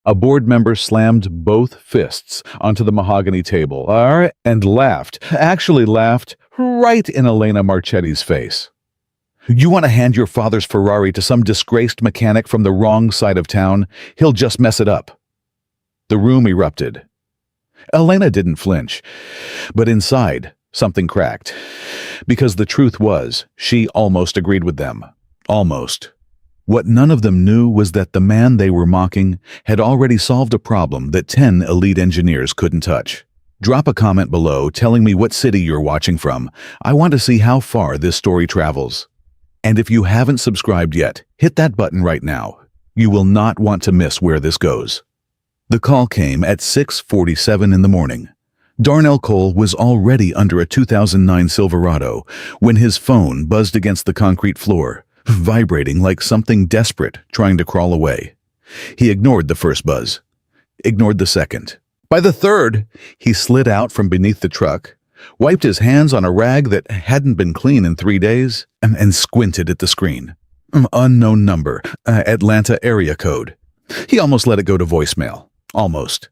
A board member slammed both fists onto the mahogany table and laughed, actually laughed, right in Elena Marchetti's face. You want to hand your father's Ferrari to some disgraced mechanic from the wrong side of town? He'll just mess it up. The room erupted. Elena didn't flinch, but inside, something cracked. Because the truth was, she almost agreed with them. Almost. What none of them knew was that the man they were mocking had already solved a problem that 10 elite engineers couldn't touch. Drop a comment below telling me what city you're watching from. I want to see how far this story travels. And if you haven't subscribed yet, hit that button right now. You will not want to miss where this goes. The call came at 6:47 in the morning. Darnell Cole was already under a 2009 Silverado when his phone buzzed against the concrete floor, vibrating like something desperate trying to crawl away. He ignored the first buzz, ignored the second. By the third, he slid out from beneath the truck, wiped his hands on a rag that hadn't been clean in 3 days, and squinted at the screen. Unknown number, Atlanta area code. He almost let it go to voicemail. Almost.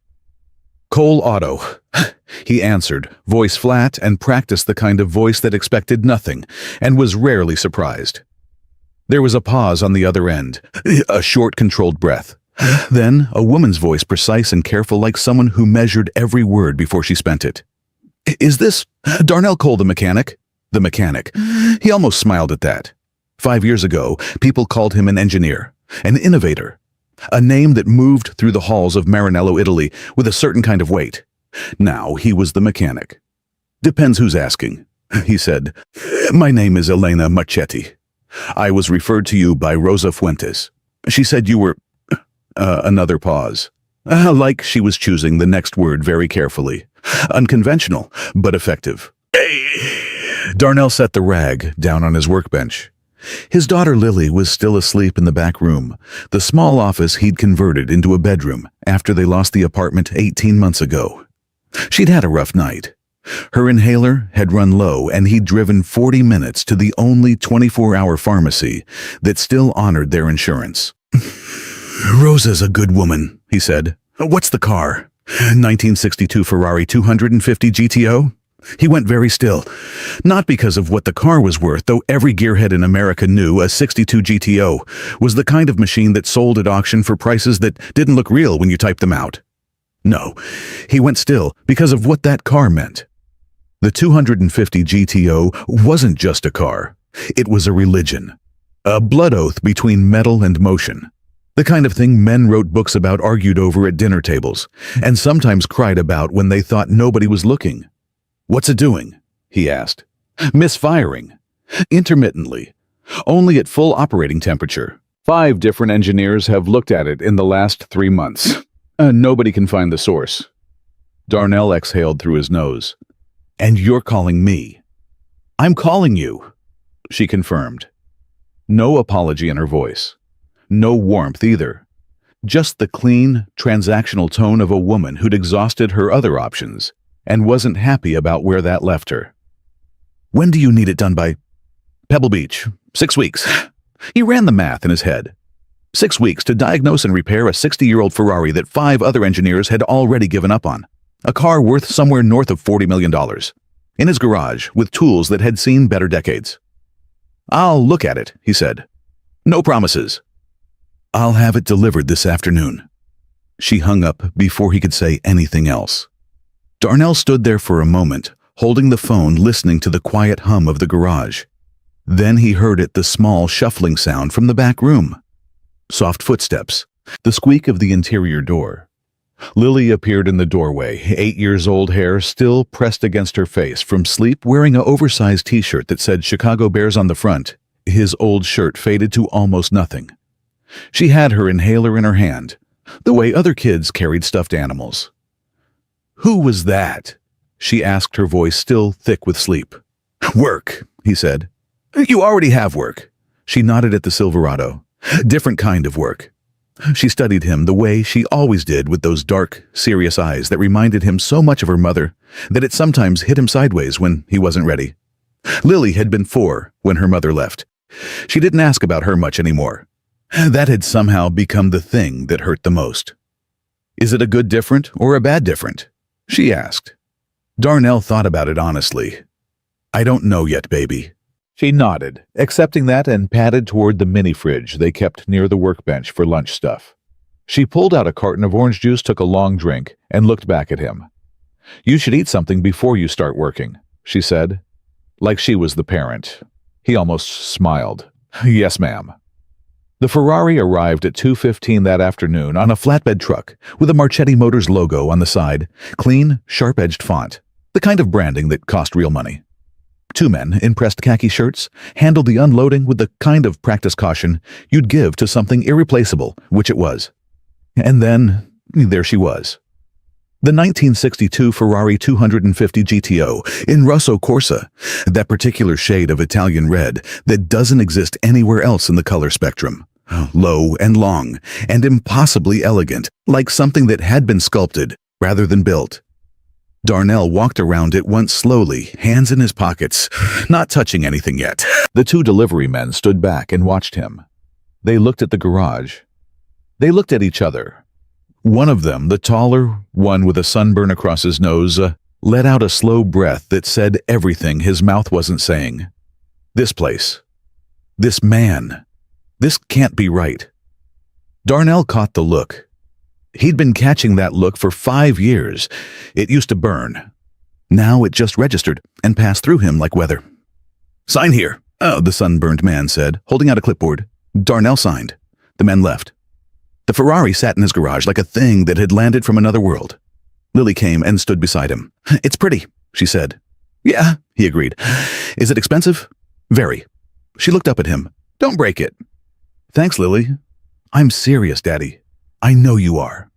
Cole Auto. He answered, voice flat, and practiced the kind of voice that expected nothing and was rarely surprised. There was a pause on the other end, a short, controlled breath. Then, a woman's voice, precise and careful like someone who measured every word before she spent it. Is this Darnell Cole, the mechanic? The mechanic. He almost smiled at that. 5 years ago, people called him an engineer, an innovator, a name that moved through the halls of Maranello, Italy, with a certain kind of weight. Now he was the mechanic. Depends who's asking, he said. My name is Elena Marchetti. I was referred to you by Rosa Fuentes. She said you were... Another pause. Like she was choosing the next word very carefully. Unconventional, but effective. Darnell set the rag down on his workbench. His daughter Lily was still asleep in the back room, the small office he'd converted into a bedroom after they lost the apartment 18 months ago. She'd had a rough night. Her inhaler had run low, and he'd driven 40 minutes to the only 24-hour pharmacy that still honored their insurance. Rosa's a good woman, he said. What's the car? 1962 Ferrari 250 GTO? He went very still. Not because of what the car was worth, though every gearhead in America knew a 62 GTO was the kind of machine that sold at auction for prices that didn't look real when you typed them out. No, he went still because of what that car meant. The 250 GTO wasn't just a car. It was a religion. A blood oath between metal and motion. The kind of thing men wrote books about, argued over at dinner tables, and sometimes cried about when they thought nobody was looking. What's it doing? He asked. Misfiring. Intermittently. Only at full operating temperature. 5 different engineers have looked at it in the last 3 months. Nobody can find the source. Darnell exhaled through his nose. And you're calling me. I'm calling you, she confirmed. No apology in her voice. No warmth either. Just the clean, transactional tone of a woman who'd exhausted her other options and wasn't happy about where that left her. When do you need it done by? Pebble Beach. 6 weeks. He ran the math in his head. 6 weeks to diagnose and repair a 60-year-old Ferrari that 5 other engineers had already given up on. A car worth somewhere north of $40 million. In his garage, with tools that had seen better decades. I'll look at it, he said. No promises. I'll have it delivered this afternoon. She hung up before he could say anything else. Darnell stood there for a moment, holding the phone, listening to the quiet hum of the garage. Then he heard the small shuffling sound from the back room. Soft footsteps, the squeak of the interior door. Lily appeared in the doorway, 8 years old, hair still pressed against her face from sleep, wearing an oversized t-shirt that said Chicago Bears on the front, his old shirt faded to almost nothing. She had her inhaler in her hand, the way other kids carried stuffed animals. Who was that? She asked, her voice still thick with sleep. Work, he said. You already have work. She nodded at the Silverado. Different kind of work. She studied him the way she always did, with those dark, serious eyes that reminded him so much of her mother that it sometimes hit him sideways when he wasn't ready. Lily had been 4 when her mother left. She didn't ask about her much anymore. That had somehow become the thing that hurt the most. Is it a good different or a bad different? She asked. Darnell thought about it honestly. I don't know yet, baby. She nodded, accepting that, and padded toward the mini-fridge they kept near the workbench for lunch stuff. She pulled out a carton of orange juice, took a long drink, and looked back at him. You should eat something before you start working, she said, like she was the parent. He almost smiled. Yes, ma'am. The Ferrari arrived at 2:15 that afternoon on a flatbed truck with a Marchetti Motors logo on the side, clean, sharp-edged font, the kind of branding that cost real money. Two men in pressed khaki shirts handled the unloading with the kind of practice caution you'd give to something irreplaceable, which it was. And then, there she was. The 1962 Ferrari 250 GTO in Rosso Corsa, that particular shade of Italian red that doesn't exist anywhere else in the color spectrum. Low and long, and impossibly elegant, like something that had been sculpted rather than built. Darnell walked around it once slowly, hands in his pockets, not touching anything yet. The two delivery men stood back and watched him. They looked at the garage. They looked at each other. One of them, the taller one with a sunburn across his nose, let out a slow breath that said everything his mouth wasn't saying. This place. This man. This can't be right. Darnell caught the look. He'd been catching that look for 5 years. It used to burn. Now it just registered and passed through him like weather. Sign here, the sunburned man said, holding out a clipboard. Darnell signed. The men left. The Ferrari sat in his garage like a thing that had landed from another world. Lily came and stood beside him. It's pretty, she said. Yeah, he agreed. Is it expensive? Very. She looked up at him. Don't break it. Thanks, Lily. I'm serious, Daddy. I know you are.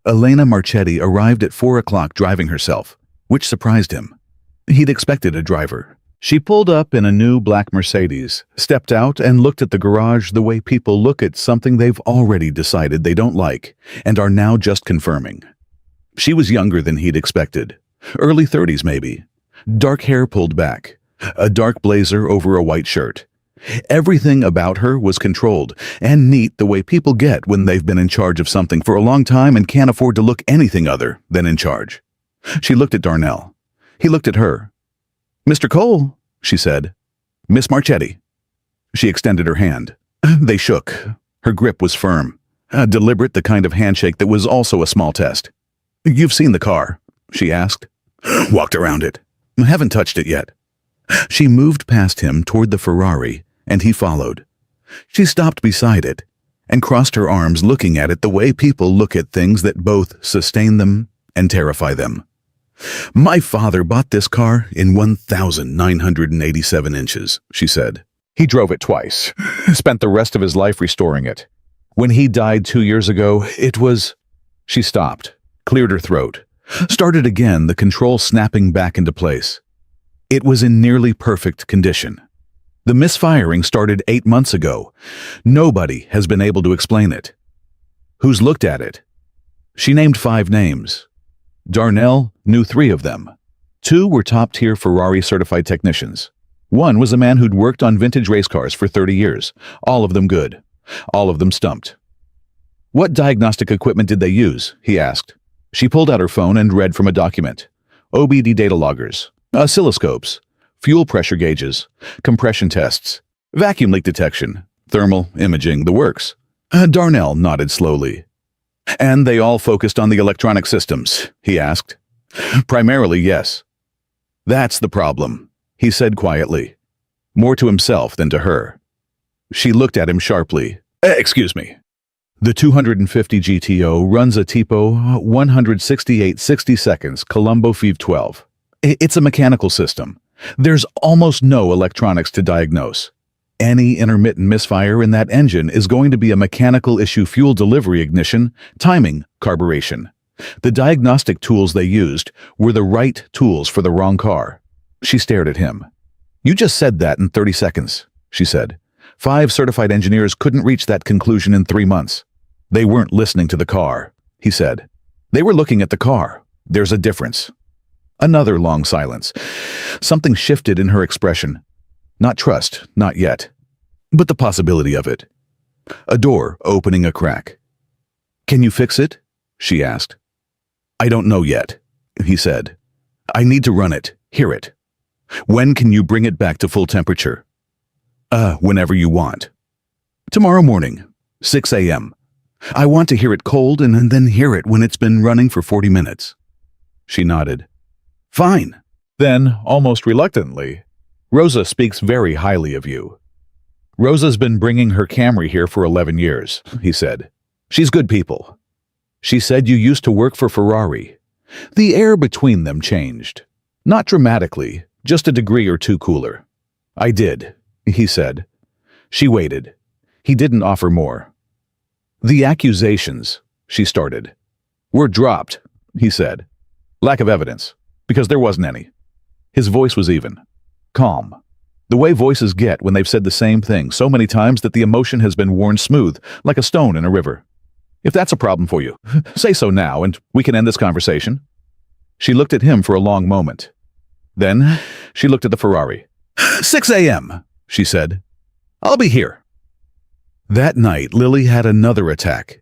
Elena Marchetti arrived at 4 o'clock driving herself, which surprised him. He'd expected a driver. She pulled up in a new black Mercedes, stepped out and looked at the garage the way people look at something they've already decided they don't like and are now just confirming. She was younger than he'd expected. Early 30s maybe. Dark hair pulled back. A dark blazer over a white shirt. Everything about her was controlled and neat the way people get when they've been in charge of something for a long time and can't afford to look anything other than in charge. She looked at Darnell. He looked at her. Mr. Cole, she said. Miss Marchetti. She extended her hand. They shook. Her grip was firm. Deliberate, the kind of handshake that was also a small test. You've seen the car, she asked. Walked around it. Haven't touched it yet. She moved past him toward the Ferrari, and he followed. She stopped beside it and crossed her arms, looking at it the way people look at things that both sustain them and terrify them. My father bought this car in 1,987 inches, she said. He drove it twice, spent the rest of his life restoring it. When he died 2 years ago, it was... She stopped, cleared her throat, started again, the control snapping back into place. It was in nearly perfect condition. The misfiring started 8 months ago. Nobody has been able to explain it. Who's looked at it? She named 5 names. Darnell knew 3 of them. 2 were top-tier Ferrari-certified technicians. 1 was a man who'd worked on vintage race cars for 30 years, all of them good. All of them stumped. What diagnostic equipment did they use? He asked. She pulled out her phone and read from a document. OBD data loggers, oscilloscopes, fuel pressure gauges, compression tests, vacuum leak detection, thermal imaging, the works. Darnell nodded slowly. And they all focused on the electronic systems, he asked. Primarily, yes. That's the problem, he said quietly, more to himself than to her. She looked at him sharply. Excuse me. The 250 GTO runs a TIPO 168 seconds Colombo FIV 12. It's a mechanical system. There's almost no electronics to diagnose. Any intermittent misfire in that engine is going to be a mechanical issue: fuel delivery, ignition, timing, carburation. The diagnostic tools they used were the right tools for the wrong car. She stared at him. You just said that in 30 seconds, she said. 5 certified engineers couldn't reach that conclusion in 3 months. They weren't listening to the car, he said. They were looking at the car. There's a difference. Another long silence. Something shifted in her expression. Not trust, not yet, but the possibility of it. A door opening a crack. Can you fix it? she asked. I don't know yet, he said. I need to run it, hear it. When can you bring it back to full temperature? Whenever you want. Tomorrow morning, 6 a.m. I want to hear it cold and then hear it when it's been running for 40 minutes. She nodded. Fine. Then, almost reluctantly, Rosa speaks very highly of you. Rosa's been bringing her Camry here for 11 years, he said. She's good people. She said you used to work for Ferrari. The air between them changed. Not dramatically, just a degree or two cooler. I did, he said. She waited. He didn't offer more. The accusations, she started, were dropped, he said. Lack of evidence, because there wasn't any. His voice was even, calm. The way voices get when they've said the same thing so many times that the emotion has been worn smooth, like a stone in a river. If that's a problem for you, say so now and we can end this conversation. She looked at him for a long moment. Then she looked at the Ferrari. 6 a.m., she said. I'll be here. That night, Lily had another attack.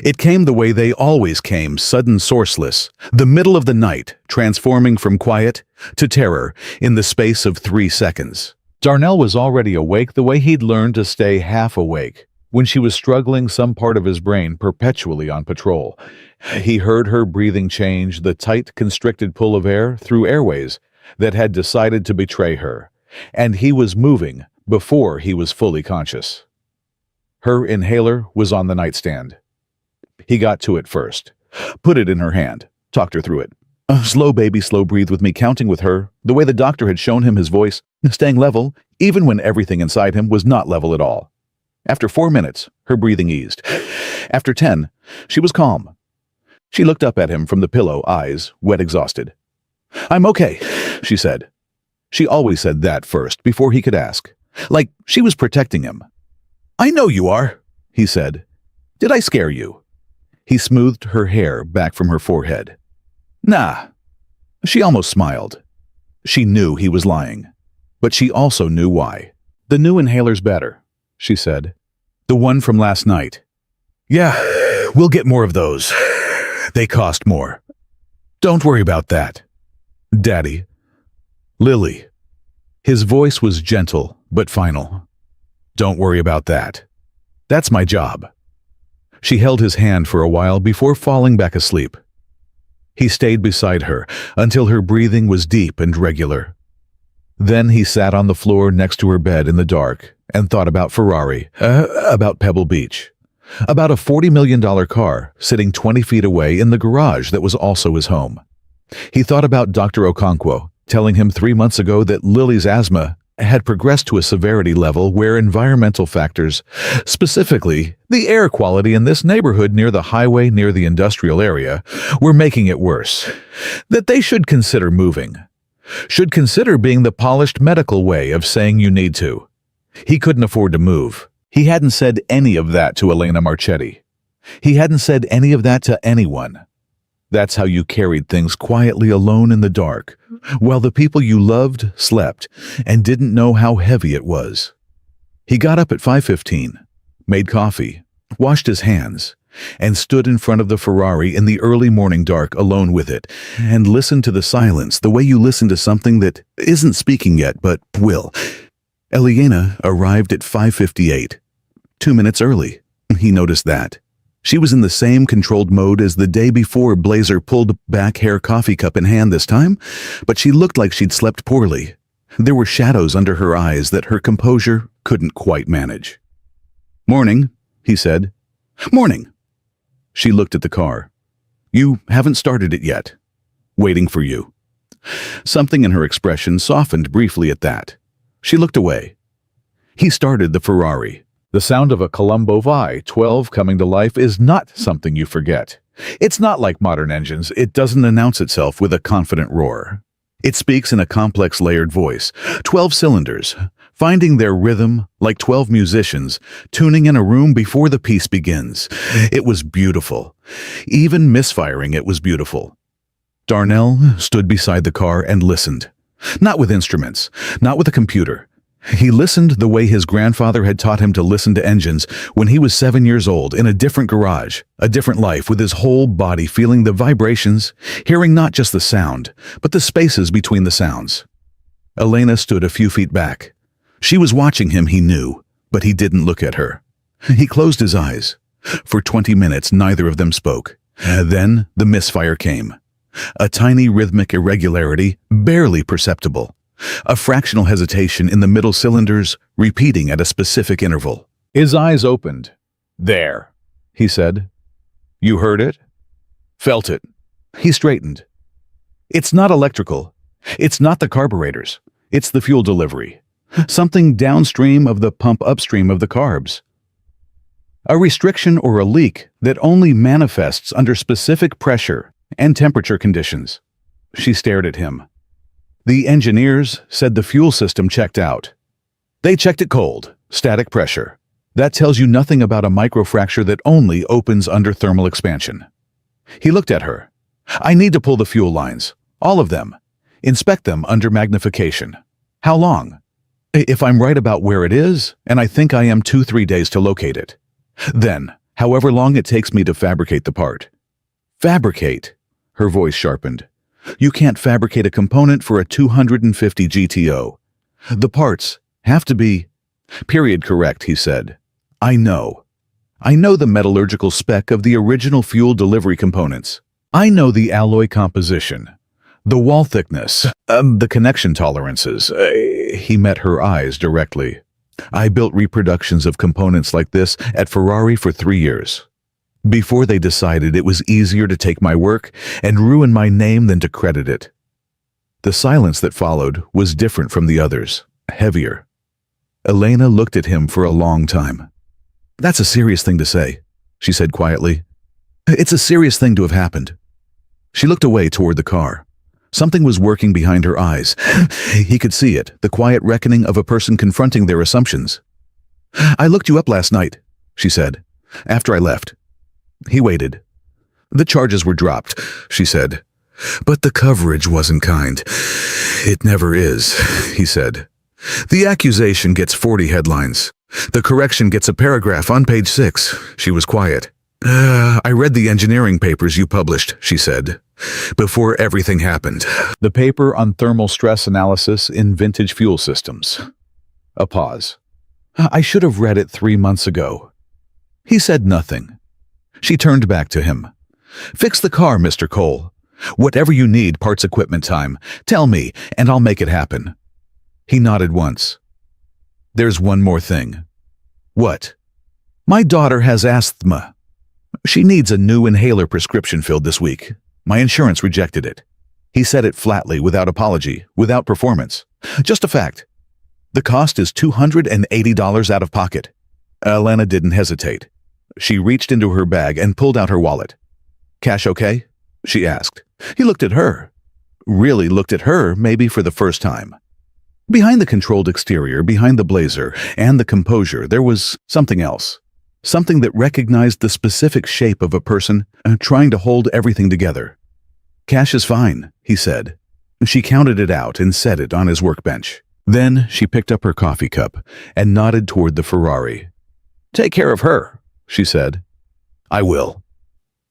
It came the way they always came, sudden, sourceless, the middle of the night, transforming from quiet to terror in the space of 3 seconds. Darnell was already awake the way he'd learned to stay half awake, when she was struggling some part of his brain perpetually on patrol. He heard her breathing change, the tight, constricted pull of air through airways that had decided to betray her, and he was moving before he was fully conscious. Her inhaler was on the nightstand. He got to it first, put it in her hand, talked her through it. Slow baby, slow breathe with me, counting with her, the way the doctor had shown him his voice, staying level, even when everything inside him was not level at all. After 4 minutes, her breathing eased. After 10, she was calm. She looked up at him from the pillow, eyes wet, exhausted. I'm okay, she said. She always said that first, before he could ask. Like she was protecting him. I know you are, he said. Did I scare you? He smoothed her hair back from her forehead. Nah. She almost smiled. She knew he was lying, but she also knew why. The new inhaler's better, she said. The one from last night. Yeah, we'll get more of those. They cost more. Don't worry about that. Daddy. Lily. His voice was gentle but final. Don't worry about that. That's my job. She held his hand for a while before falling back asleep. He stayed beside her until her breathing was deep and regular. Then he sat on the floor next to her bed in the dark and thought about Ferrari, about Pebble Beach, about a $40 million car sitting 20 feet away in the garage that was also his home. He thought about Dr. Okonkwo telling him 3 months ago that Lily's asthma had progressed to a severity level where environmental factors, specifically the air quality in this neighborhood near the highway near the industrial area, were making it worse. That they should consider moving. Should consider being the polished medical way of saying you need to. He couldn't afford to move. He hadn't said any of that to Elena Marchetti. He hadn't said any of that to anyone. That's how you carried things quietly alone in the dark, while the people you loved slept and didn't know how heavy it was. He got up at 5:15, made coffee, washed his hands, and stood in front of the Ferrari in the early morning dark alone with it, and listened to the silence the way you listen to something that isn't speaking yet but will. Eliana arrived at 5:58, 2 minutes early. He noticed that. She was in the same controlled mode as the day before. Blazer pulled back hair, coffee cup in hand this time, but she looked like she'd slept poorly. There were shadows under her eyes that her composure couldn't quite manage. Morning, he said. Morning. She looked at the car. You haven't started it yet. Waiting for you. Something in her expression softened briefly at that. She looked away. He started the Ferrari. The sound of a Colombo Vi-12 coming to life is not something you forget. It's not like modern engines. It doesn't announce itself with a confident roar. It speaks in a complex layered voice. 12 cylinders, finding their rhythm like 12 musicians, tuning in a room before the piece begins. It was beautiful. Even misfiring, it was beautiful. Darnell stood beside the car and listened. Not with instruments, not with a computer. He listened the way his grandfather had taught him to listen to engines when he was 7 years old in a different garage, a different life, with his whole body feeling the vibrations, hearing not just the sound, but the spaces between the sounds. Elena stood a few feet back. She was watching him, he knew, but he didn't look at her. He closed his eyes. For 20 minutes, neither of them spoke. Then the misfire came. A tiny rhythmic irregularity, barely perceptible. A fractional hesitation in the middle cylinders, repeating at a specific interval. His eyes opened. "There," he said. "You heard it? Felt it?" He straightened. "It's not electrical. It's not the carburetors. It's the fuel delivery. Something downstream of the pump upstream of the carbs. A restriction or a leak that only manifests under specific pressure and temperature conditions." She stared at him. "The engineers said the fuel system checked out. They checked it cold, static pressure. That tells you nothing about a microfracture that only opens under thermal expansion." He looked at her. "I need to pull the fuel lines, all of them. Inspect them under magnification. How long? If I'm right about where it is, and I think I am 2-3 days to locate it. Then, however long it takes me to fabricate the part." "Fabricate?" Her voice sharpened. "You can't fabricate a component for a 250 GTO. The parts have to be period correct," he said. I know the metallurgical spec of the original fuel delivery components. I know the alloy composition, the wall thickness, the connection tolerances." He met her eyes directly. "I built reproductions of components like this at Ferrari for 3 years. Before they decided it was easier to take my work and ruin my name than to credit it." The silence that followed was different from the others, heavier. Elena looked at him for a long time. "That's a serious thing to say," she said quietly. "It's a serious thing to have happened." She looked away toward the car. Something was working behind her eyes. He could see it, the quiet reckoning of a person confronting their assumptions. "I looked you up last night," she said, "after I left." He waited. "The charges were dropped," she said. "But the coverage wasn't kind." "It never is," he said. "The accusation gets 40 headlines. The correction gets a paragraph on page 6. She was quiet. I read the engineering papers you published," she said, "before everything happened." "The paper on thermal stress analysis in vintage fuel systems." A pause. "I should have read it 3 months ago." He said nothing. She turned back to him. "Fix the car, Mr. Cole. Whatever you need, parts equipment time. Tell me, and I'll make it happen." He nodded once. "There's one more thing." "What?" "My daughter has asthma. She needs a new inhaler prescription filled this week. My insurance rejected it." He said it flatly, without apology, without performance. "Just a fact. The cost is $280 out of pocket." Elena didn't hesitate. She reached into her bag and pulled out her wallet. "Cash okay?" she asked. He looked at her. Really looked at her, maybe for the first time. Behind the controlled exterior, behind the blazer, and the composure, there was something else. Something that recognized the specific shape of a person trying to hold everything together. "Cash is fine," he said. She counted it out and set it on his workbench. Then she picked up her coffee cup and nodded toward the Ferrari. "Take care of her," she said. "I will."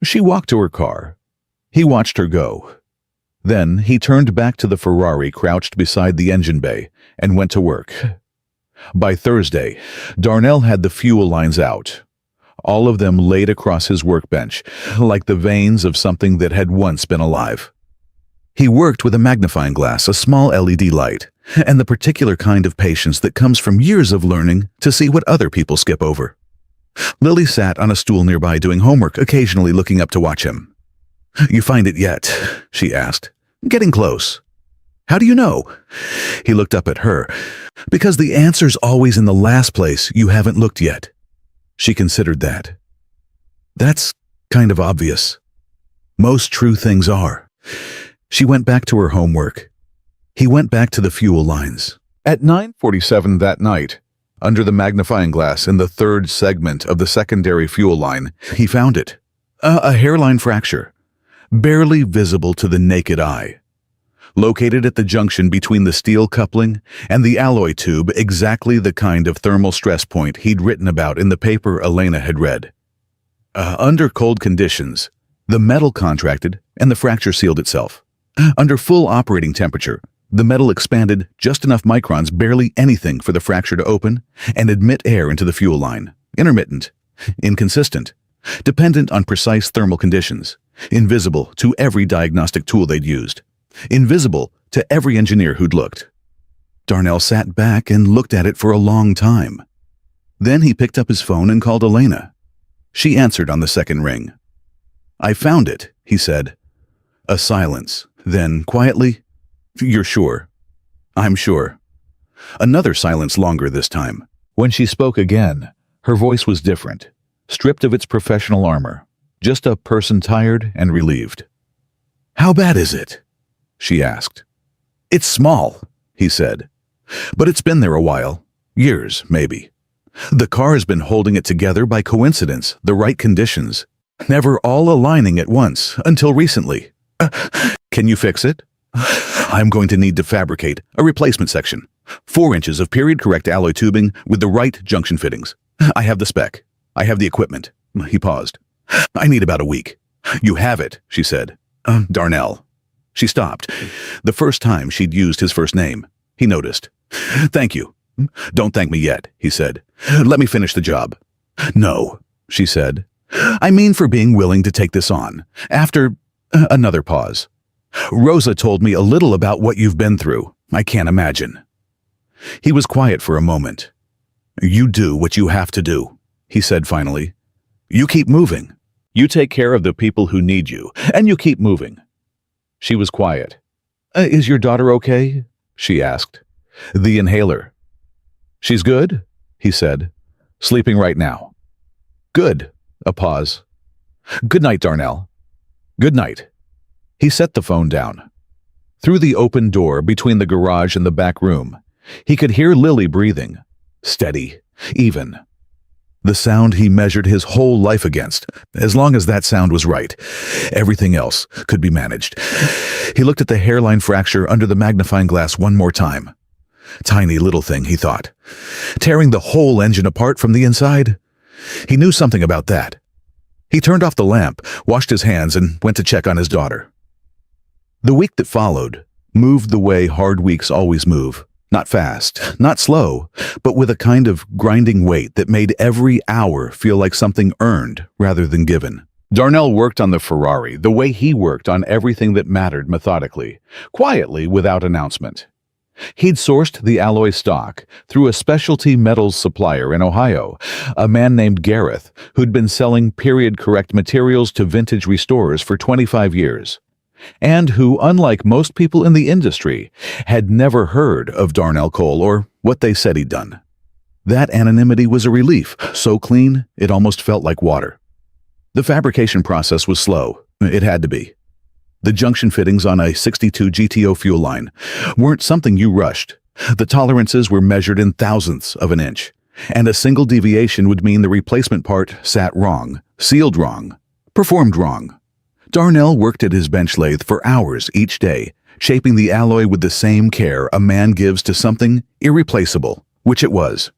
She walked to her car. He watched her go. Then he turned back to the Ferrari crouched beside the engine bay and went to work. By Thursday, Darnell had the fuel lines out, all of them laid across his workbench, like the veins of something that had once been alive. He worked with a magnifying glass, a small LED light, and the particular kind of patience that comes from years of learning to see what other people skip over. Lily sat on a stool nearby doing homework, occasionally looking up to watch him. "You find it yet?" she asked. "Getting close." "How do you know?" He looked up at her. "Because the answer's always in the last place you haven't looked yet." She considered that. "That's kind of obvious. Most true things are." She went back to her homework. He went back to the fuel lines. At 9:47 that night, under the magnifying glass in the third segment of the secondary fuel line, he found it. A hairline fracture, barely visible to the naked eye. located at the junction between the steel coupling and the alloy tube, exactly the kind of thermal stress point he'd written about in the paper Elena had read. Under cold conditions, the metal contracted and the fracture sealed itself. Under full operating temperature, the metal expanded just enough microns, barely anything, for the fracture to open and admit air into the fuel line. Intermittent, inconsistent, dependent on precise thermal conditions, invisible to every diagnostic tool they'd used, invisible to every engineer who'd looked. Darnell sat back and looked at it for a long time. Then he picked up his phone and called Elena. She answered on the second ring. "I found it," he said. A silence. Then, quietly, "You're sure?" "I'm sure." Another silence, longer this time. When she spoke again, her voice was different, stripped of its professional armor, just a person tired and relieved. "How bad is it?" she asked. "It's small," he said. "But it's been there a while. Years, maybe. The car has been holding it together by coincidence, the right conditions, never all aligning at once, until recently. Can you fix it?" "I'm going to need to fabricate a replacement section. 4 inches of period-correct alloy tubing with the right junction fittings. I have the spec. I have the equipment." He paused. "I need about a week." "You have it," she said. "Darnell." She stopped. The first time she'd used his first name. He noticed. "Thank you." "Don't thank me yet," he said. "Let me finish the job." "No," she said. "I mean for being willing to take this on. After..." Another pause. "Rosa told me a little about what you've been through. I can't imagine." He was quiet for a moment. "You do what you have to do," he said finally. "You keep moving. You take care of the people who need you, and you keep moving." She was quiet. "Is your daughter okay?" she asked. "The inhaler." "She's good," he said. "Sleeping right now." "Good." A pause. "Good night, Darnell." "Good night." He set the phone down. Through the open door between the garage and the back room, he could hear Lily breathing. Steady, even. The sound he measured his whole life against. As long as that sound was right, everything else could be managed. He looked at the hairline fracture under the magnifying glass one more time. Tiny little thing, he thought. Tearing the whole engine apart from the inside? He knew something about that. He turned off the lamp, washed his hands, and went to check on his daughter. The week that followed moved the way hard weeks always move. Not fast, not slow, but with a kind of grinding weight that made every hour feel like something earned rather than given. Darnell worked on the Ferrari the way he worked on everything that mattered, methodically, quietly, without announcement. He'd sourced the alloy stock through a specialty metals supplier in Ohio, a man named Gareth, who'd been selling period-correct materials to vintage restorers for 25 years, and who, unlike most people in the industry, had never heard of Darnell Cole or what they said he'd done. That anonymity was a relief, so clean it almost felt like water. The fabrication process was slow. It had to be. The junction fittings on a 62 GTO fuel line weren't something you rushed. The tolerances were measured in thousandths of an inch, and a single deviation would mean the replacement part sat wrong, sealed wrong, performed wrong. Darnell worked at his bench lathe for hours each day, shaping the alloy with the same care a man gives to something irreplaceable, which it was.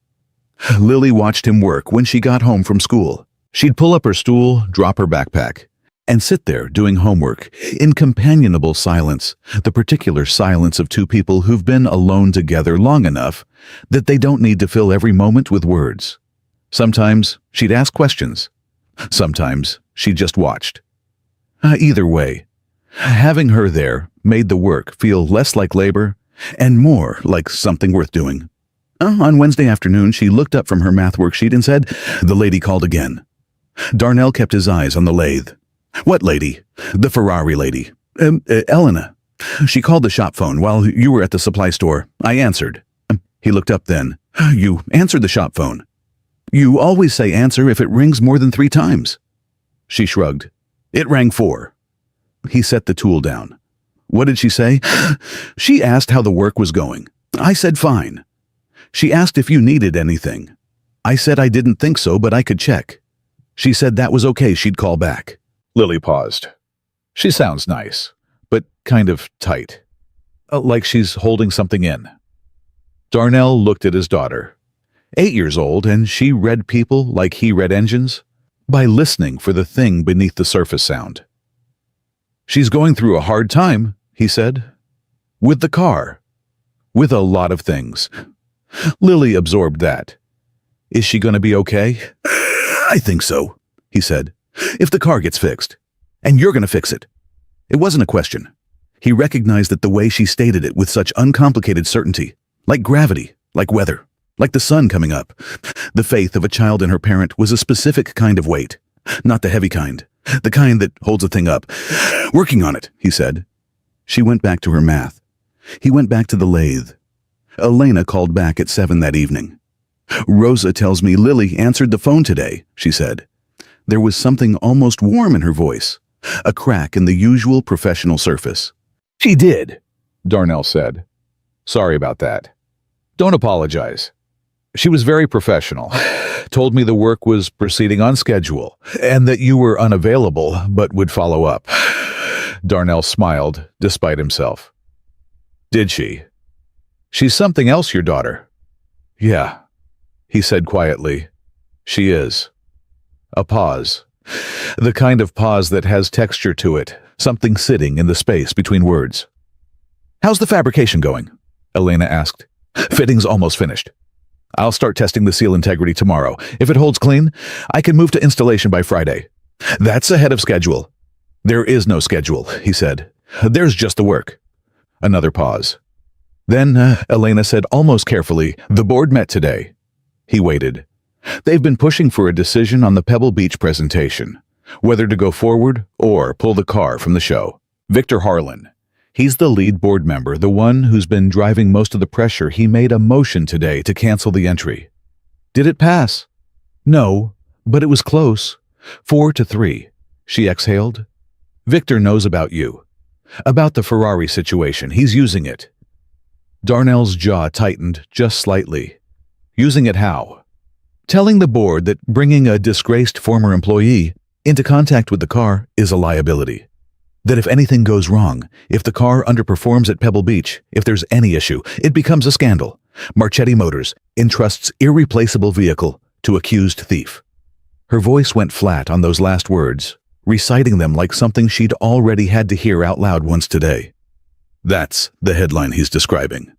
Lily watched him work when she got home from school. She'd pull up her stool, drop her backpack, and sit there doing homework in companionable silence, the particular silence of two people who've been alone together long enough that they don't need to fill every moment with words. Sometimes she'd ask questions. Sometimes she just watched. Either way, having her there made the work feel less like labor and more like something worth doing. On Wednesday afternoon, she looked up from her math worksheet and said, "The lady called again." Darnell kept his eyes on the lathe. "What lady?" "The Ferrari lady. Elena. She called the shop phone while you were at the supply store. I answered." He looked up then. "You answered the shop phone." "You always say answer if it rings more than 3 times." She shrugged. "It rang 4. He set the tool down. "What did she say?" "She asked how the work was going. I said fine. She asked if you needed anything. I said I didn't think so, but I could check. She said that was okay, she'd call back." Lily paused. "She sounds nice, but kind of tight." like she's holding something in. Darnell looked at his daughter. 8 years old, and she read people like he read engines, by listening for the thing beneath the surface sound. She's going through a hard time, he said. With the car. With a lot of things. Lily absorbed that. Is she going to be okay? I think so, he said. If the car gets fixed. And you're going to fix it. It wasn't a question. He recognized that the way she stated it with such uncomplicated certainty, like gravity, like weather, like the sun coming up. The faith of a child in her parent was a specific kind of weight, not the heavy kind, the kind that holds a thing up. Working on it, he said. She went back to her math. He went back to the lathe. Elena called back at 7 that evening. Rosa tells me Lily answered the phone today, she said. There was something almost warm in her voice, a crack in the usual professional surface. She did, Darnell said. Sorry about that. Don't apologize. She was very professional, told me the work was proceeding on schedule, and that you were unavailable but would follow up. Darnell smiled, despite himself. Did she? She's something else, your daughter. Yeah, he said quietly. She is. A pause. The kind of pause that has texture to it, something sitting in the space between words. How's the fabrication going? Elena asked. Fitting's almost finished. I'll start testing the seal integrity tomorrow. If it holds clean, I can move to installation by Friday. That's ahead of schedule. There is no schedule, he said. There's just the work. Another pause. Then, Elena said almost carefully, the board met today. He waited. They've been pushing for a decision on the Pebble Beach presentation, whether to go forward or pull the car from the show. Victor Harlan. He's the lead board member, the one who's been driving most of the pressure. He made a motion today to cancel the entry. Did it pass? No, but it was close. 4-3. She exhaled. Victor knows about you. About the Ferrari situation. He's using it. Darnell's jaw tightened just slightly. Using it how? Telling the board that bringing a disgraced former employee into contact with the car is a liability. That if anything goes wrong, if the car underperforms at Pebble Beach, if there's any issue, it becomes a scandal. Marchetti Motors entrusts irreplaceable vehicle to accused thief. Her voice went flat on those last words, reciting them like something she'd already had to hear out loud once today. That's the headline he's describing.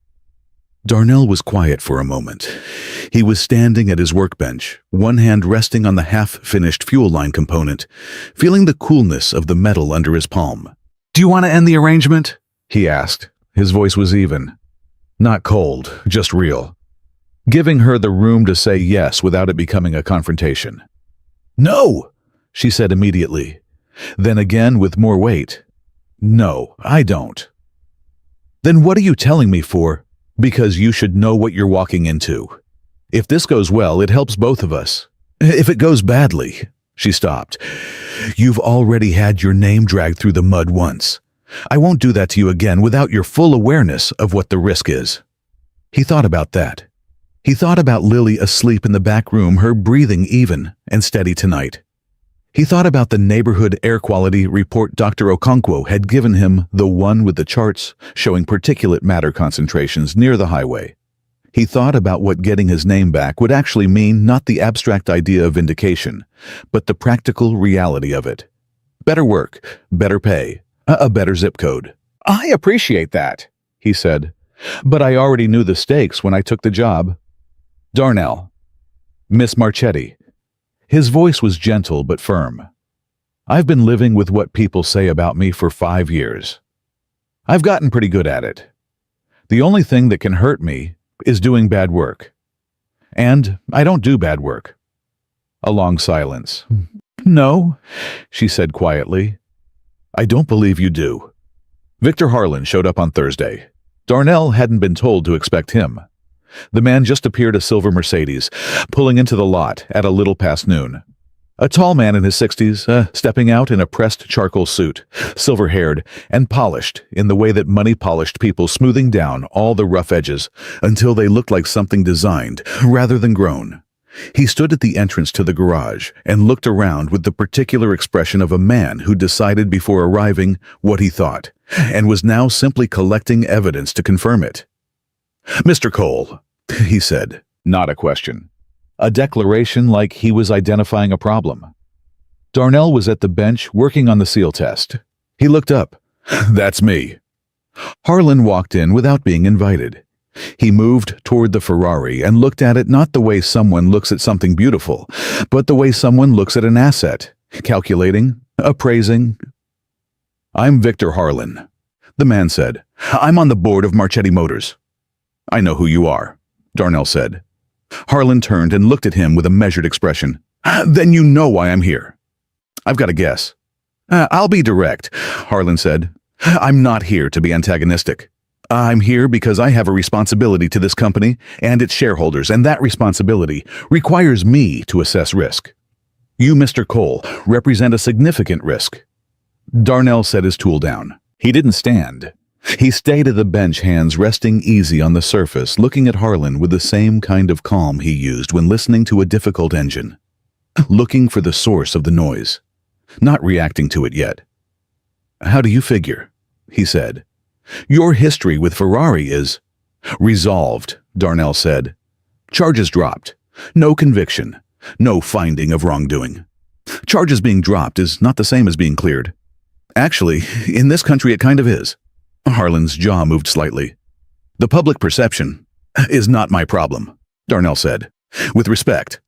Darnell was quiet for a moment. He was standing at his workbench, one hand resting on the half-finished fuel line component, feeling the coolness of the metal under his palm. Do you want to end the arrangement? He asked. His voice was even. Not cold, just real. Giving her the room to say yes without it becoming a confrontation. No, she said immediately. Then again with more weight. No, I don't. Then what are you telling me for? Because you should know what you're walking into. If this goes well, it helps both of us. If it goes badly, she stopped. You've already had your name dragged through the mud once. I won't do that to you again without your full awareness of what the risk is. He thought about that. He thought about Lily asleep in the back room, her breathing even and steady tonight. He thought about the neighborhood air quality report Dr. Okonkwo had given him, the one with the charts showing particulate matter concentrations near the highway. He thought about what getting his name back would actually mean, not the abstract idea of vindication, but the practical reality of it. Better work, better pay, a better zip code. I appreciate that, he said, but I already knew the stakes when I took the job. Darnell. Miss Marchetti. His voice was gentle but firm. I've been living with what people say about me for 5 years. I've gotten pretty good at it. The only thing that can hurt me is doing bad work. And I don't do bad work. A long silence. No, she said quietly. I don't believe you do. Victor Harlan showed up on Thursday. Darnell hadn't been told to expect him. The man just appeared a silver Mercedes, pulling into the lot at a little past noon. A tall man in his 60s, stepping out in a pressed charcoal suit, silver-haired and polished in the way that money polished people, smoothing down all the rough edges until they looked like something designed rather than grown. He stood at the entrance to the garage and looked around with the particular expression of a man who decided before arriving what he thought, and was now simply collecting evidence to confirm it. "Mr. Cole," he said, not a question. A declaration like he was identifying a problem. Darnell was at the bench working on the seal test. He looked up. "That's me." Harlan walked in without being invited. He moved toward the Ferrari and looked at it not the way someone looks at something beautiful, but the way someone looks at an asset, calculating, appraising. "I'm Victor Harlan," the man said. "I'm on the board of Marchetti Motors." "I know who you are," Darnell said. Harlan turned and looked at him with a measured expression. "Then you know why I'm here." "I've got a guess." "I'll be direct," Harlan said. "I'm not here to be antagonistic. I'm here because I have a responsibility to this company and its shareholders, and that responsibility requires me to assess risk. You, Mr. Cole, represent a significant risk." Darnell set his tool down. He didn't stand. He stayed at the bench, hands resting easy on the surface, looking at Harlan with the same kind of calm he used when listening to a difficult engine. Looking for the source of the noise, not reacting to it yet. "How do you figure?" he said. "Your history with Ferrari is—" "Resolved," Darnell said. "Charges dropped. No conviction. No finding of wrongdoing. Charges being dropped is not the same as being cleared. Actually, in this country it kind of is." Harlan's jaw moved slightly. "The public perception is not my problem," Darnell said. "With respect,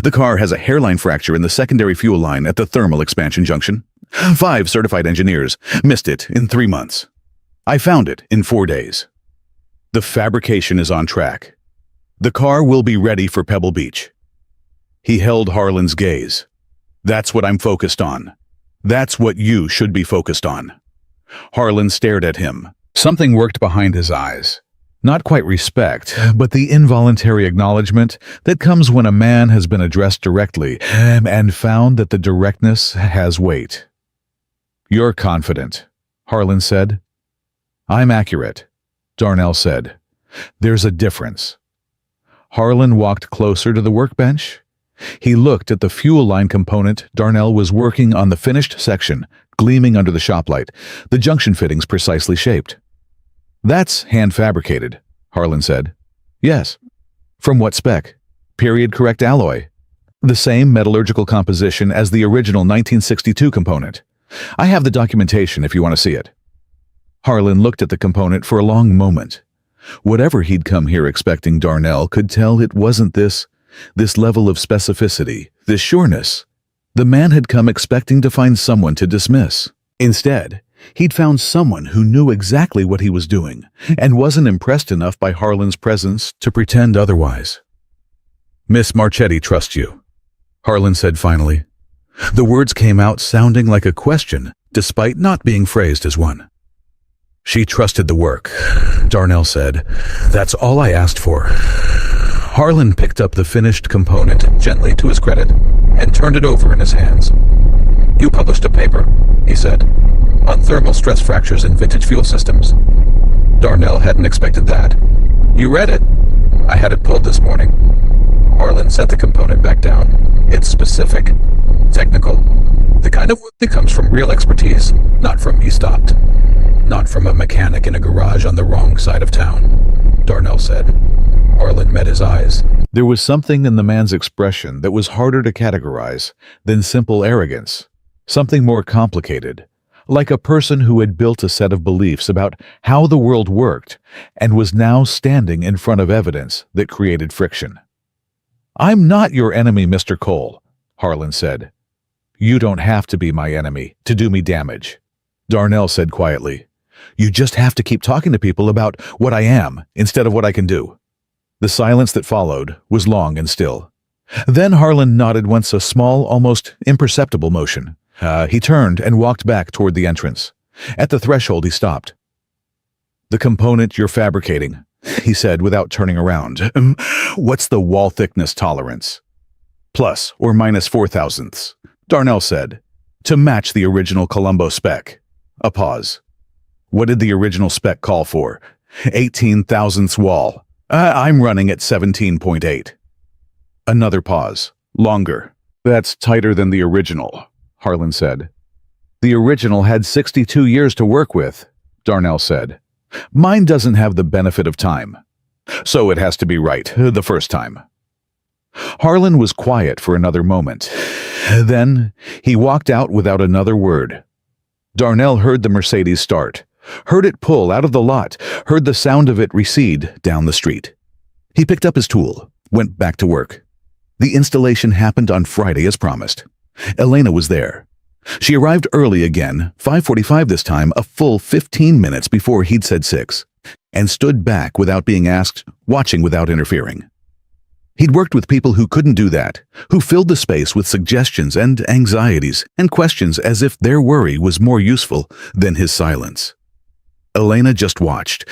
the car has a hairline fracture in the secondary fuel line at the thermal expansion junction. 5 certified engineers missed it in 3 months. I found it in 4 days. The fabrication is on track. The car will be ready for Pebble Beach." He held Harlan's gaze. "That's what I'm focused on. That's what you should be focused on." Harlan stared at him. Something worked behind his eyes. Not quite respect, but the involuntary acknowledgement that comes when a man has been addressed directly and found that the directness has weight. "You're confident," Harlan said. "I'm accurate," Darnell said. "There's a difference." Harlan walked closer to the workbench. He looked at the fuel line component. Darnell was working on the finished section, gleaming under the shop light, the junction fittings precisely shaped. "That's hand-fabricated," Harlan said. "Yes." "From what spec?" "Period-correct alloy. The same metallurgical composition as the original 1962 component. I have the documentation if you want to see it." Harlan looked at the component for a long moment. Whatever he'd come here expecting, Darnell could tell it wasn't this level of specificity, this sureness. The man had come expecting to find someone to dismiss. Instead, he'd found someone who knew exactly what he was doing and wasn't impressed enough by Harlan's presence to pretend otherwise. "Miss Marchetti trusts you," Harlan said finally. The words came out sounding like a question, despite not being phrased as one. "She trusted the work," Darnell said. "That's all I asked for." Harlan picked up the finished component gently to his credit and turned it over in his hands. "You published a paper," he said, "on thermal stress fractures in vintage fuel systems." Darnell hadn't expected that. "You read it?" "I had it pulled this morning." Harlan set the component back down. "It's specific, technical, the kind of work that comes from real expertise, not from," he stopped. "Not from a mechanic in a garage on the wrong side of town," Darnell said. Harlan met his eyes. There was something in the man's expression that was harder to categorize than simple arrogance, something more complicated, like a person who had built a set of beliefs about how the world worked and was now standing in front of evidence that created friction. "I'm not your enemy, Mr. Cole," Harlan said. "You don't have to be my enemy to do me damage," Darnell said quietly. "You just have to keep talking to people about what I am instead of what I can do." The silence that followed was long and still. Then Harlan nodded once, a small, almost imperceptible motion. He turned and walked back toward the entrance. At the threshold, he stopped. "The component you're fabricating," he said without turning around. "What's the wall thickness tolerance?" "Plus or minus 0.04", Darnell said, "to match the original Colombo spec." A pause. "What did the original spec call for?" 18 thousandths wall. I'm running at 17.8. Another pause. Longer. That's tighter than the original, Harlan said. The original had 62 years to work with, Darnell said. Mine doesn't have the benefit of time. So it has to be right, the first time. Harlan was quiet for another moment. Then he walked out without another word. Darnell heard the Mercedes start, heard it pull out of the lot, heard the sound of it recede down the street. He picked up his tool, went back to work. The installation happened on Friday as promised. Elena was there. She arrived early again, 5:45 this time, a full 15 minutes before he'd said 6, and stood back without being asked, watching without interfering. He'd worked with people who couldn't do that, who filled the space with suggestions and anxieties and questions as if their worry was more useful than his silence. Elena just watched.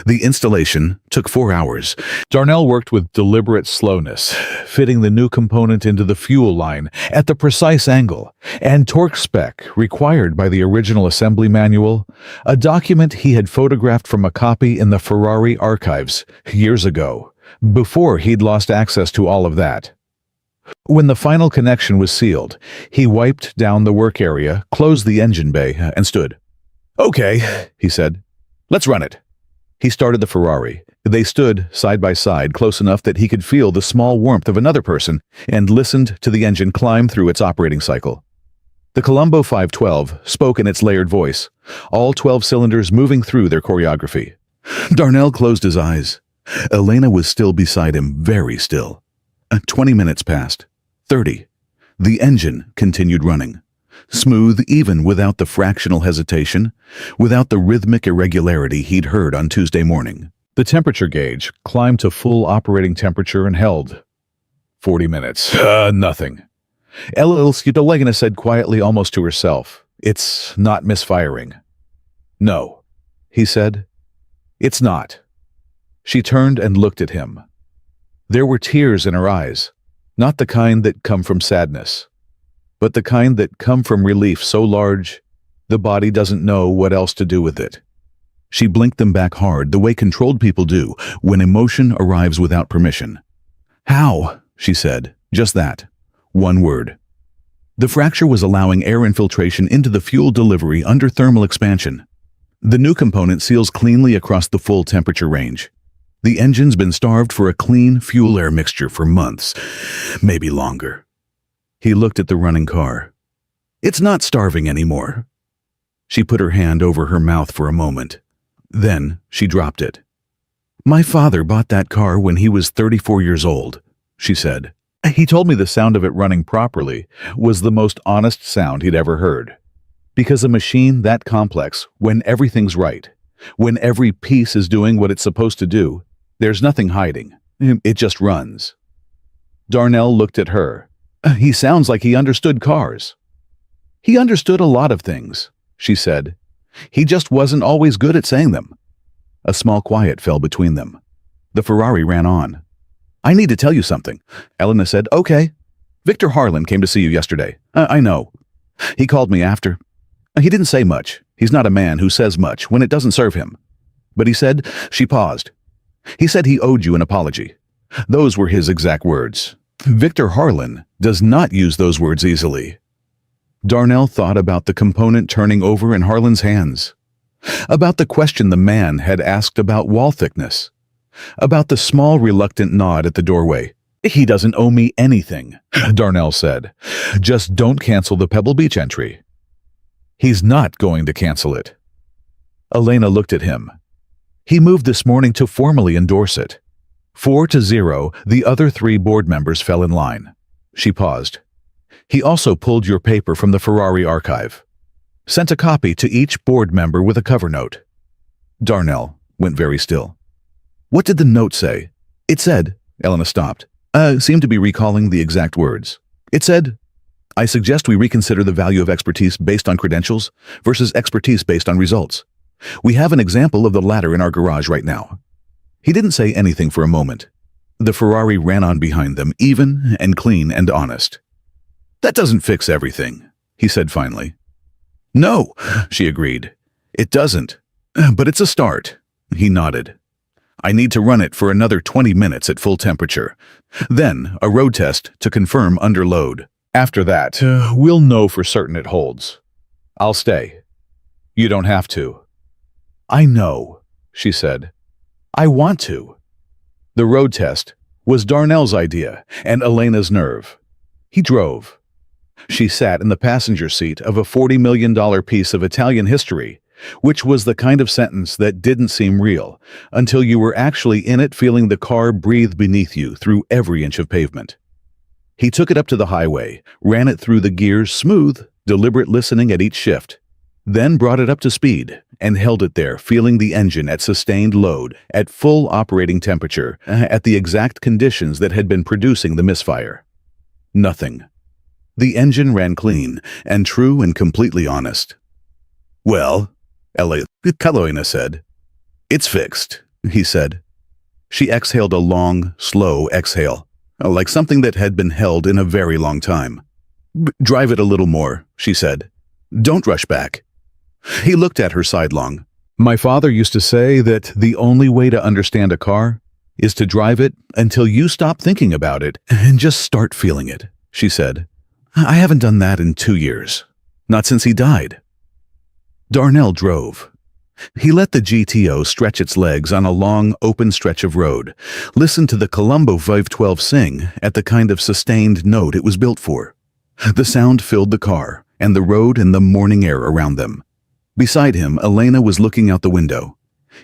The installation took 4 hours. Darnell worked with deliberate slowness, fitting the new component into the fuel line at the precise angle and torque spec required by the original assembly manual, a document he had photographed from a copy in the Ferrari archives years ago, before he'd lost access to all of that. When the final connection was sealed, he wiped down the work area, closed the engine bay, and stood. "Okay," he said. "Let's run it." He started the Ferrari. They stood side by side, close enough that he could feel the small warmth of another person, and listened to the engine climb through its operating cycle. The Colombo 512 spoke in its layered voice, all 12 cylinders moving through their choreography. Darnell closed his eyes. Elena was still beside him, very still. 20 minutes passed. 30. The engine continued running. Smooth even without the fractional hesitation, without the rhythmic irregularity he'd heard on Tuesday morning. The temperature gauge climbed to full operating temperature and held. 40 minutes. Nothing. Elena said quietly, almost to herself, "It's not misfiring." "No," he said. "It's not." She turned and looked at him. There were tears in her eyes, not the kind that come from sadness, but the kind that come from relief so large the body doesn't know what else to do with it. She blinked them back hard, the way controlled people do when emotion arrives without permission. "How?" she said. Just that. One word. The fracture was allowing air infiltration into the fuel delivery under thermal expansion. The new component seals cleanly across the full temperature range. The engine's been starved for a clean fuel-air mixture for months, maybe longer. He looked at the running car. "It's not starving anymore." She put her hand over her mouth for a moment. Then she dropped it. "My father bought that car when he was 34 years old," she said. "He told me the sound of it running properly was the most honest sound he'd ever heard. Because a machine that complex, when everything's right, when every piece is doing what it's supposed to do, there's nothing hiding. It just runs." Darnell looked at her. "He sounds like he understood cars." "He understood a lot of things," she said. "He just wasn't always good at saying them." A small quiet fell between them. The Ferrari ran on. "I need to tell you something," Elena said. "Okay. Victor Harlan came to see you yesterday. I know. He called me after. He didn't say much. He's not a man who says much when it doesn't serve him. But he said," she paused. "He said he owed you an apology. Those were his exact words. Victor Harlan does not use those words easily." Darnell thought about the component turning over in Harlan's hands, about the question the man had asked about wall thickness, about the small reluctant nod at the doorway. "He doesn't owe me anything," Darnell said. "Just don't cancel the Pebble Beach entry." "He's not going to cancel it." Elena looked at him. "He moved this morning to formally endorse it. 4-0, the other 3 board members fell in line." She paused. "He also pulled your paper from the Ferrari archive. Sent a copy to each board member with a cover note." Darnell went very still. "What did the note say?" "It said," Elena stopped, seemed to be recalling the exact words. "It said, I suggest we reconsider the value of expertise based on credentials versus expertise based on results. We have an example of the latter in our garage right now." He didn't say anything for a moment. The Ferrari ran on behind them, even and clean and honest. "That doesn't fix everything," he said finally. "No," she agreed. "It doesn't. But it's a start." He nodded. I need to run it for another 20 minutes at full temperature. Then, a road test to confirm under load. After that, we'll know for certain it holds. I'll stay. You don't have to. I know, she said. I want to. The road test was Darnell's idea and Elena's nerve. He drove. She sat in the passenger seat of a $40 million piece of Italian history, which was the kind of sentence that didn't seem real until you were actually in it, feeling the car breathe beneath you through every inch of pavement. He took it up to the highway, ran it through the gears, smooth, deliberate listening at each shift, then brought it up to speed and held it there, feeling the engine at sustained load, at full operating temperature, at the exact conditions that had been producing the misfire. Nothing. The engine ran clean and true and completely honest. Well, Elena said. It's fixed, he said. She exhaled a long, slow exhale, like something that had been held in a very long time. Drive it a little more, she said. Don't rush back. He looked at her sidelong. My father used to say that the only way to understand a car is to drive it until you stop thinking about it and just start feeling it, she said. I haven't done that in 2 years. Not since he died. Darnell drove. He let the GTO stretch its legs on a long, open stretch of road, listened to the Colombo 512 sing at the kind of sustained note it was built for. The sound filled the car and the road and the morning air around them. Beside him, Elena was looking out the window.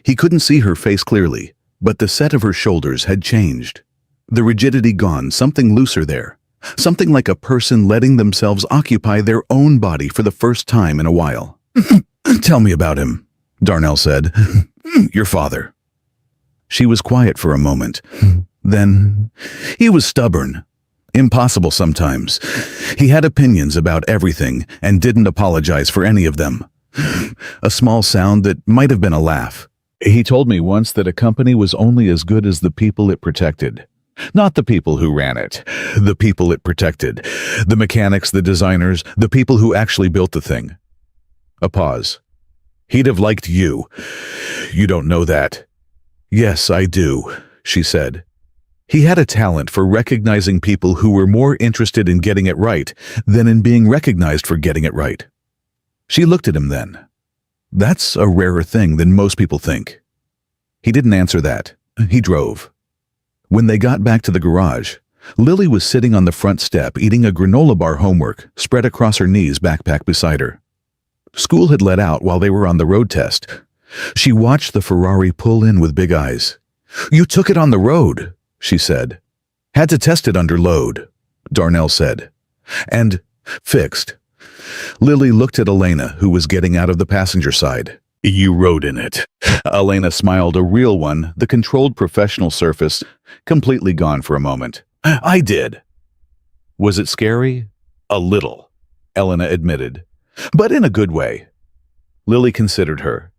He couldn't see her face clearly, but the set of her shoulders had changed. The rigidity gone, something looser there. Something like a person letting themselves occupy their own body for the first time in a while. Tell me about him, Darnell said. Your father. She was quiet for a moment. Then, he was stubborn. Impossible sometimes. He had opinions about everything and didn't apologize for any of them. A small sound that might have been a laugh. He told me once that a company was only as good as the people it protected. Not the people who ran it, the people it protected. The mechanics, the designers, the people who actually built the thing. A pause. He'd have liked you. You don't know that. Yes, I do, she said. He had a talent for recognizing people who were more interested in getting it right than in being recognized for getting it right. She looked at him then. That's a rarer thing than most people think. He didn't answer that. He drove. When they got back to the garage, Lily was sitting on the front step eating a granola bar homework spread across her knees, backpack beside her. School had let out while they were on the road test. She watched the Ferrari pull in with big eyes. You took it on the road, she said. Had to test it under load, Darnell said. And fixed. Lily looked at Elena, who was getting out of the passenger side. You rode in it. Elena smiled, a real one, the controlled professional surface, completely gone for a moment. I did. Was it scary? A little, Elena admitted. But in a good way. Lily considered her.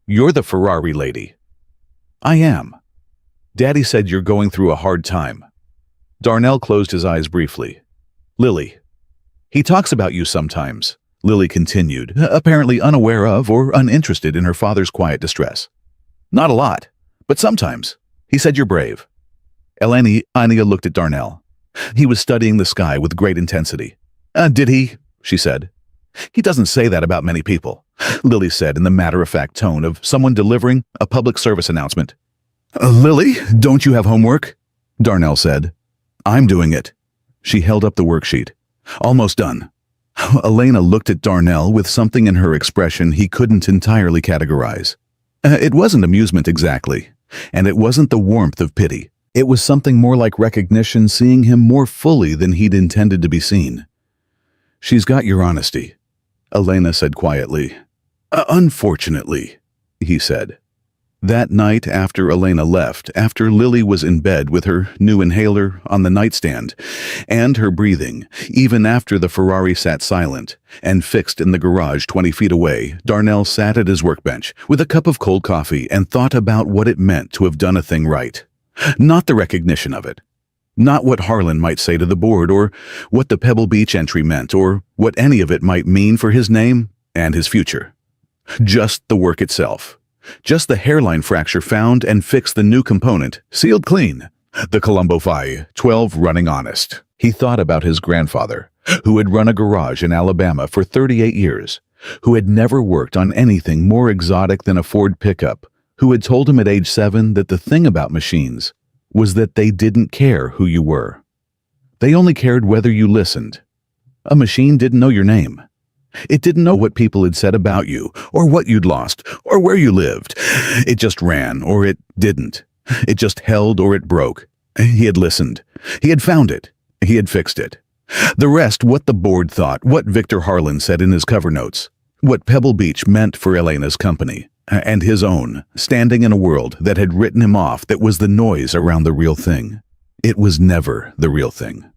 You're the Ferrari lady. I am. Daddy said you're going through a hard time. Darnell closed his eyes briefly. Lily. He talks about you sometimes, Lily continued, apparently unaware of or uninterested in her father's quiet distress. Not a lot, but sometimes. He said you're brave. Elena looked at Darnell. He was studying the sky with great intensity. Did he? She said. He doesn't say that about many people, Lily said in the matter-of-fact tone of someone delivering a public service announcement. Lily, don't you have homework? Darnell said. I'm doing it. She held up the worksheet. Almost done. Elena looked at Darnell with something in her expression he couldn't entirely categorize. It wasn't amusement exactly, and it wasn't the warmth of pity. It was something more like recognition, seeing him more fully than he'd intended to be seen. She's got your honesty, Elena said quietly. Unfortunately, he said. That night after Elena left, after Lily was in bed with her new inhaler on the nightstand, and her breathing, even after the Ferrari sat silent and fixed in the garage 20 feet away, Darnell sat at his workbench with a cup of cold coffee and thought about what it meant to have done a thing right. Not the recognition of it. Not what Harlan might say to the board, or what the Pebble Beach entry meant, or what any of it might mean for his name and his future. Just the work itself. Just the hairline fracture found and fixed the new component, sealed clean. The Colombo Phi 12 running honest. He thought about his grandfather, who had run a garage in Alabama for 38 years, who had never worked on anything more exotic than a Ford pickup, who had told him at age 7 that the thing about machines was that they didn't care who you were. They only cared whether you listened. A machine didn't know your name. It didn't know what people had said about you, or what you'd lost, or where you lived. It just ran, or it didn't. It just held, or it broke. He had listened. He had found it. He had fixed it. The rest, what the board thought, what Victor Harlan said in his cover notes, what Pebble Beach meant for Elena's company, and his own, standing in a world that had written him off, that was the noise around the real thing. It was never the real thing.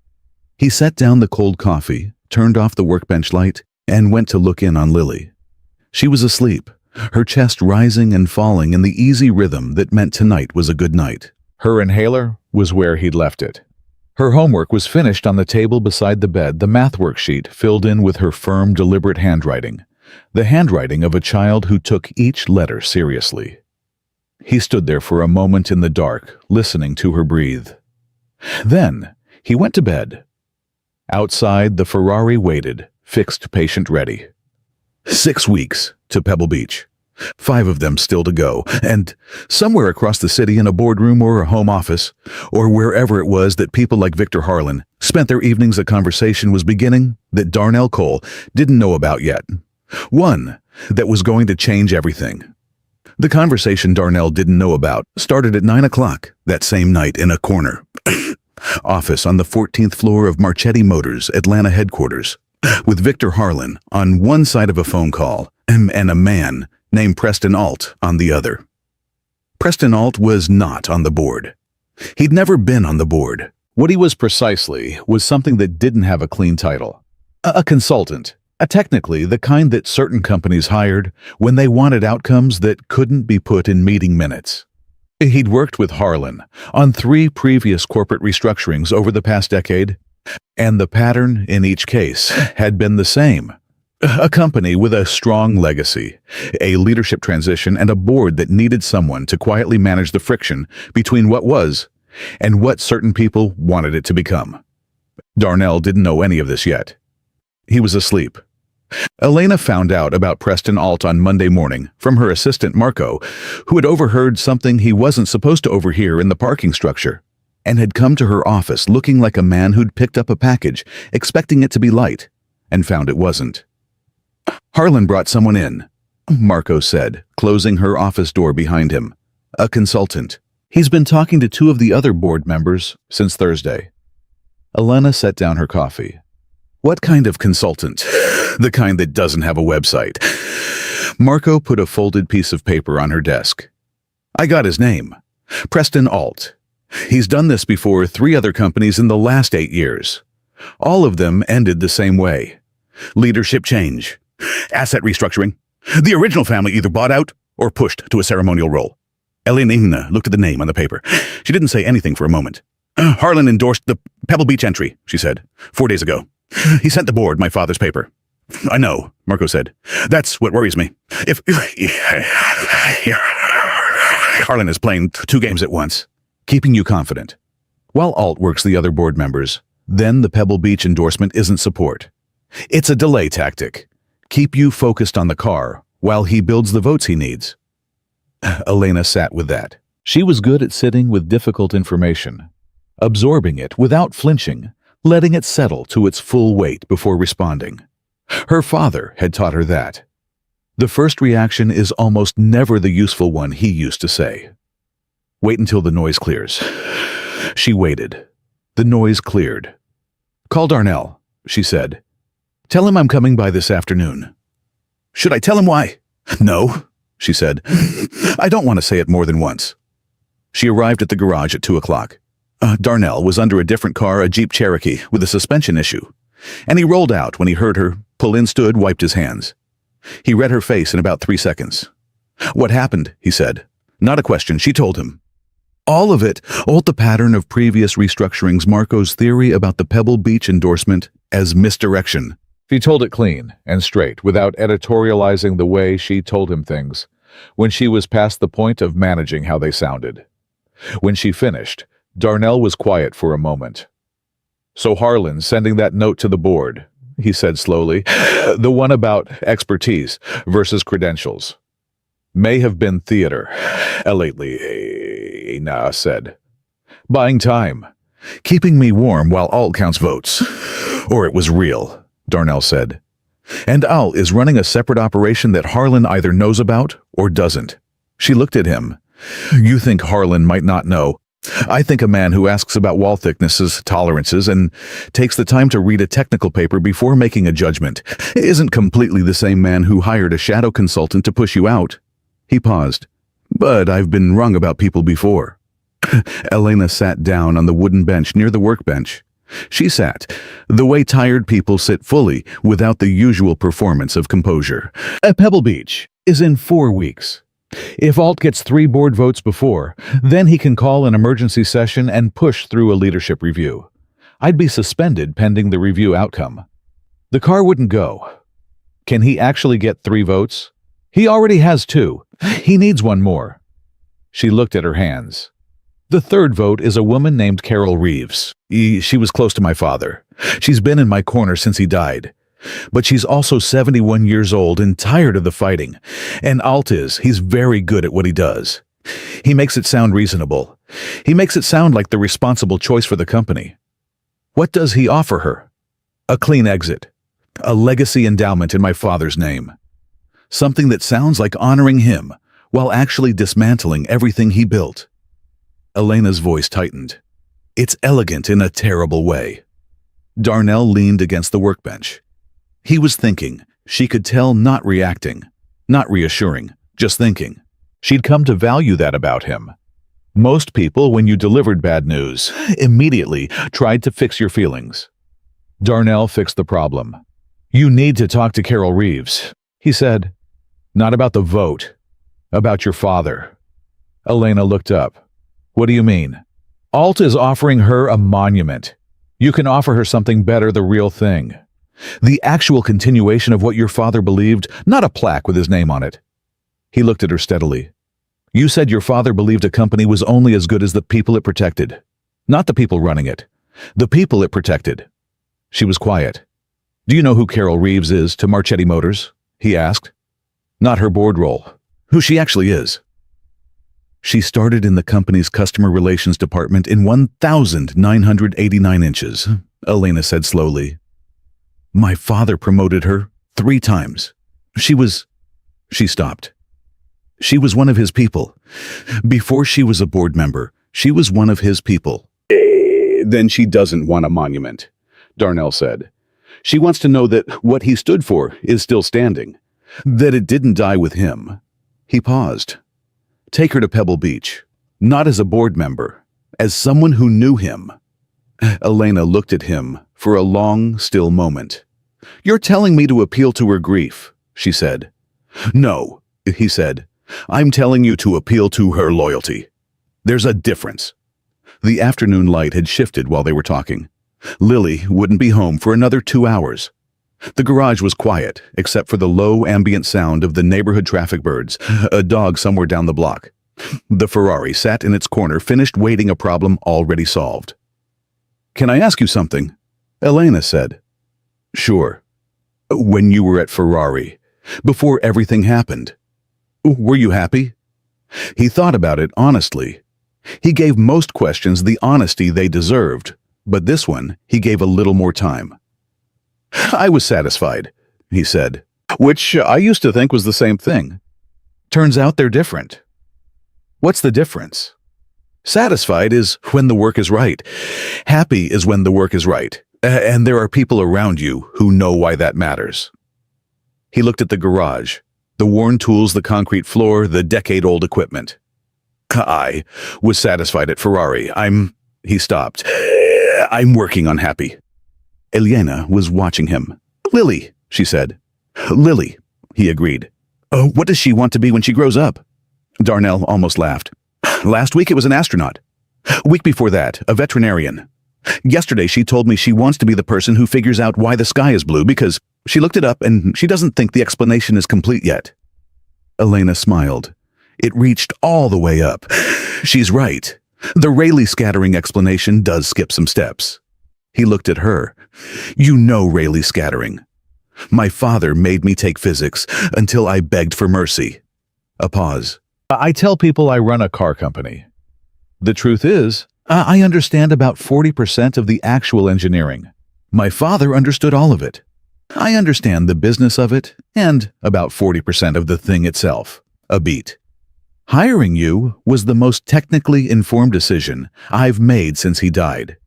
He set down the cold coffee, turned off the workbench light, and went to look in on Lily. She was asleep, her chest rising and falling in the easy rhythm that meant tonight was a good night. Her inhaler was where he'd left it. Her homework was finished on the table beside the bed, the math worksheet filled in with her firm, deliberate handwriting, the handwriting of a child who took each letter seriously. He stood there for a moment in the dark, listening to her breathe. Then he went to bed. Outside, the Ferrari waited, fixed patient ready. 6 weeks to Pebble Beach. 5 of them still to go, and somewhere across the city in a boardroom or a home office, or wherever it was that people like Victor Harlan spent their evenings, a conversation was beginning that Darnell Cole didn't know about yet. One that was going to change everything. The conversation Darnell didn't know about started at 9 o'clock that same night in a corner office on the 14th floor of Marchetti Motors, Atlanta headquarters, with Victor Harlan on one side of a phone call and a man named Preston Alt on the other. Preston Alt was not on the board. He'd never been on the board. What he was precisely was something that didn't have a clean title. A consultant. Technically, the kind that certain companies hired when they wanted outcomes that couldn't be put in meeting minutes. He'd worked with Harlan on 3 previous corporate restructurings over the past decade, and the pattern in each case had been the same. A company with a strong legacy, a leadership transition, and a board that needed someone to quietly manage the friction between what was and what certain people wanted it to become. Darnell didn't know any of this yet. He was asleep. Elena found out about Preston Alt on Monday morning from her assistant Marco, who had overheard something he wasn't supposed to overhear in the parking structure, and had come to her office looking like a man who'd picked up a package, expecting it to be light, and found it wasn't. Harlan brought someone in, Marco said, closing her office door behind him. A consultant. He's been talking to 2 of the other board members since Thursday. Elena set down her coffee. What kind of consultant? The kind that doesn't have a website. Marco put a folded piece of paper on her desk. I got his name. Preston Alt. He's done this before 3 other companies in the last 8 years. All of them ended the same way. Leadership change. Asset restructuring. The original family either bought out or pushed to a ceremonial role. Elena looked at the name on the paper. She didn't say anything for a moment. Harlan endorsed the Pebble Beach entry, she said, 4 days ago. He sent the board my father's paper. I know, Marco said. That's what worries me. If Harlan is playing 2 games at once, keeping you confident. While Alt works the other board members, then the Pebble Beach endorsement isn't support. It's a delay tactic. Keep you focused on the car while he builds the votes he needs. Elena sat with that. She was good at sitting with difficult information, absorbing it without flinching, letting it settle to its full weight before responding. Her father had taught her that. The first reaction is almost never the useful one, he used to say. Wait until the noise clears. She waited. The noise cleared. Call Darnell, she said. Tell him I'm coming by this afternoon. Should I tell him why? No, she said. I don't want to say it more than once. She arrived at the garage at 2 o'clock. Darnell was under a different car, a Jeep Cherokee, with a suspension issue, and he rolled out when he heard her, pull in, stood, wiped his hands. He read her face in about 3 seconds. What happened, he said. Not a question, she told him. All of it, all the pattern of previous restructurings, Marco's theory about the Pebble Beach endorsement as misdirection. She told it clean and straight, without editorializing the way she told him things, when she was past the point of managing how they sounded. When she finished, Darnell was quiet for a moment. "So Harlan sending that note to the board," he said slowly, "the one about expertise versus credentials. May have been theater, lately," Na said. "Buying time. Keeping me warm while Alt counts votes. Or it was real," Darnell said. "And Alt is running a separate operation that Harlan either knows about or doesn't." She looked at him. "You think Harlan might not know. I think a man who asks about wall thicknesses, tolerances, and takes the time to read a technical paper before making a judgment isn't completely the same man who hired a shadow consultant to push you out." He paused. "But I've been wrong about people before." Elena sat down on the wooden bench near the workbench. She sat, the way tired people sit fully, without the usual performance of composure. "Pebble Beach is in 4 weeks. If Alt gets 3 board votes before, then he can call an emergency session and push through a leadership review. I'd be suspended pending the review outcome. The car wouldn't go. Can he actually get 3 votes? He already has 2. He needs 1 more." She looked at her hands. "The 3rd vote is a woman named Carol Reeves. She was close to my father. She's been in my corner since he died. But she's also 71 years old and tired of the fighting. And he's very good at what he does. He makes it sound reasonable. He makes it sound like the responsible choice for the company. What does he offer her? A clean exit. A legacy endowment in my father's name. Something that sounds like honoring him, while actually dismantling everything he built." Elena's voice tightened. "It's elegant in a terrible way." Darnell leaned against the workbench. He was thinking. She could tell, not reacting, not reassuring, just thinking. She'd come to value that about him. Most people, when you delivered bad news, immediately tried to fix your feelings. Darnell fixed the problem. "You need to talk to Carol Reeves," he said. "Not about the vote, about your father." Elena looked up. "What do you mean?" "Alt is offering her a monument. You can offer her something better, the real thing. The actual continuation of what your father believed, not a plaque with his name on it." He looked at her steadily. "You said your father believed a company was only as good as the people it protected. Not the people running it. The people it protected." She was quiet. "Do you know who Carol Reeves is to Marchetti Motors?" he asked. "Not her board role. Who she actually is." "She started in the company's customer relations department in 1,989 inches, Elena said slowly. "My father promoted her 3 times. She stopped. She was one of his people. Before she was a board member, she was one of his people." "Then she doesn't want a monument," Darnell said. "She wants to know that what he stood for is still standing. That it didn't die with him." He paused. "Take her to Pebble Beach. Not as a board member, as someone who knew him." Elena looked at him for a long, still moment. "You're telling me to appeal to her grief," she said. "No," he said. "I'm telling you to appeal to her loyalty. There's a difference." The afternoon light had shifted while they were talking. Lily wouldn't be home for another 2 hours. The garage was quiet, except for the low ambient sound of the neighborhood traffic birds, a dog somewhere down the block. The Ferrari sat in its corner, finished waiting a problem already solved. "Can I ask you something?" Elena said. "Sure." "When you were at Ferrari, before everything happened, were you happy?" He thought about it honestly. He gave most questions the honesty they deserved, but this one he gave a little more time. "I was satisfied," he said, "which I used to think was the same thing. Turns out they're different." "What's the difference?" "Satisfied is when the work is right. Happy is when the work is right, and there are people around you who know why that matters." He looked at the garage, the worn tools, the concrete floor, the decade-old equipment. "I was satisfied at Ferrari. He stopped. "I'm working on happy." Elena was watching him. "Lily," she said. "Lily," he agreed. "What does she want to be when she grows up?" Darnell almost laughed. "Last week it was an astronaut. Week before that, a veterinarian. Yesterday she told me she wants to be the person who figures out why the sky is blue because she looked it up and she doesn't think the explanation is complete yet." Elena smiled. It reached all the way up. She's right. The Rayleigh scattering explanation does skip some steps. He looked at her. You know Rayleigh scattering. My father made me take physics until I begged for mercy. A pause. I tell people I run a car company. The truth is, I understand about 40% of the actual engineering. My father understood all of it. I understand the business of it and about 40% of the thing itself. A beat. Hiring you was the most technically informed decision I've made since he died.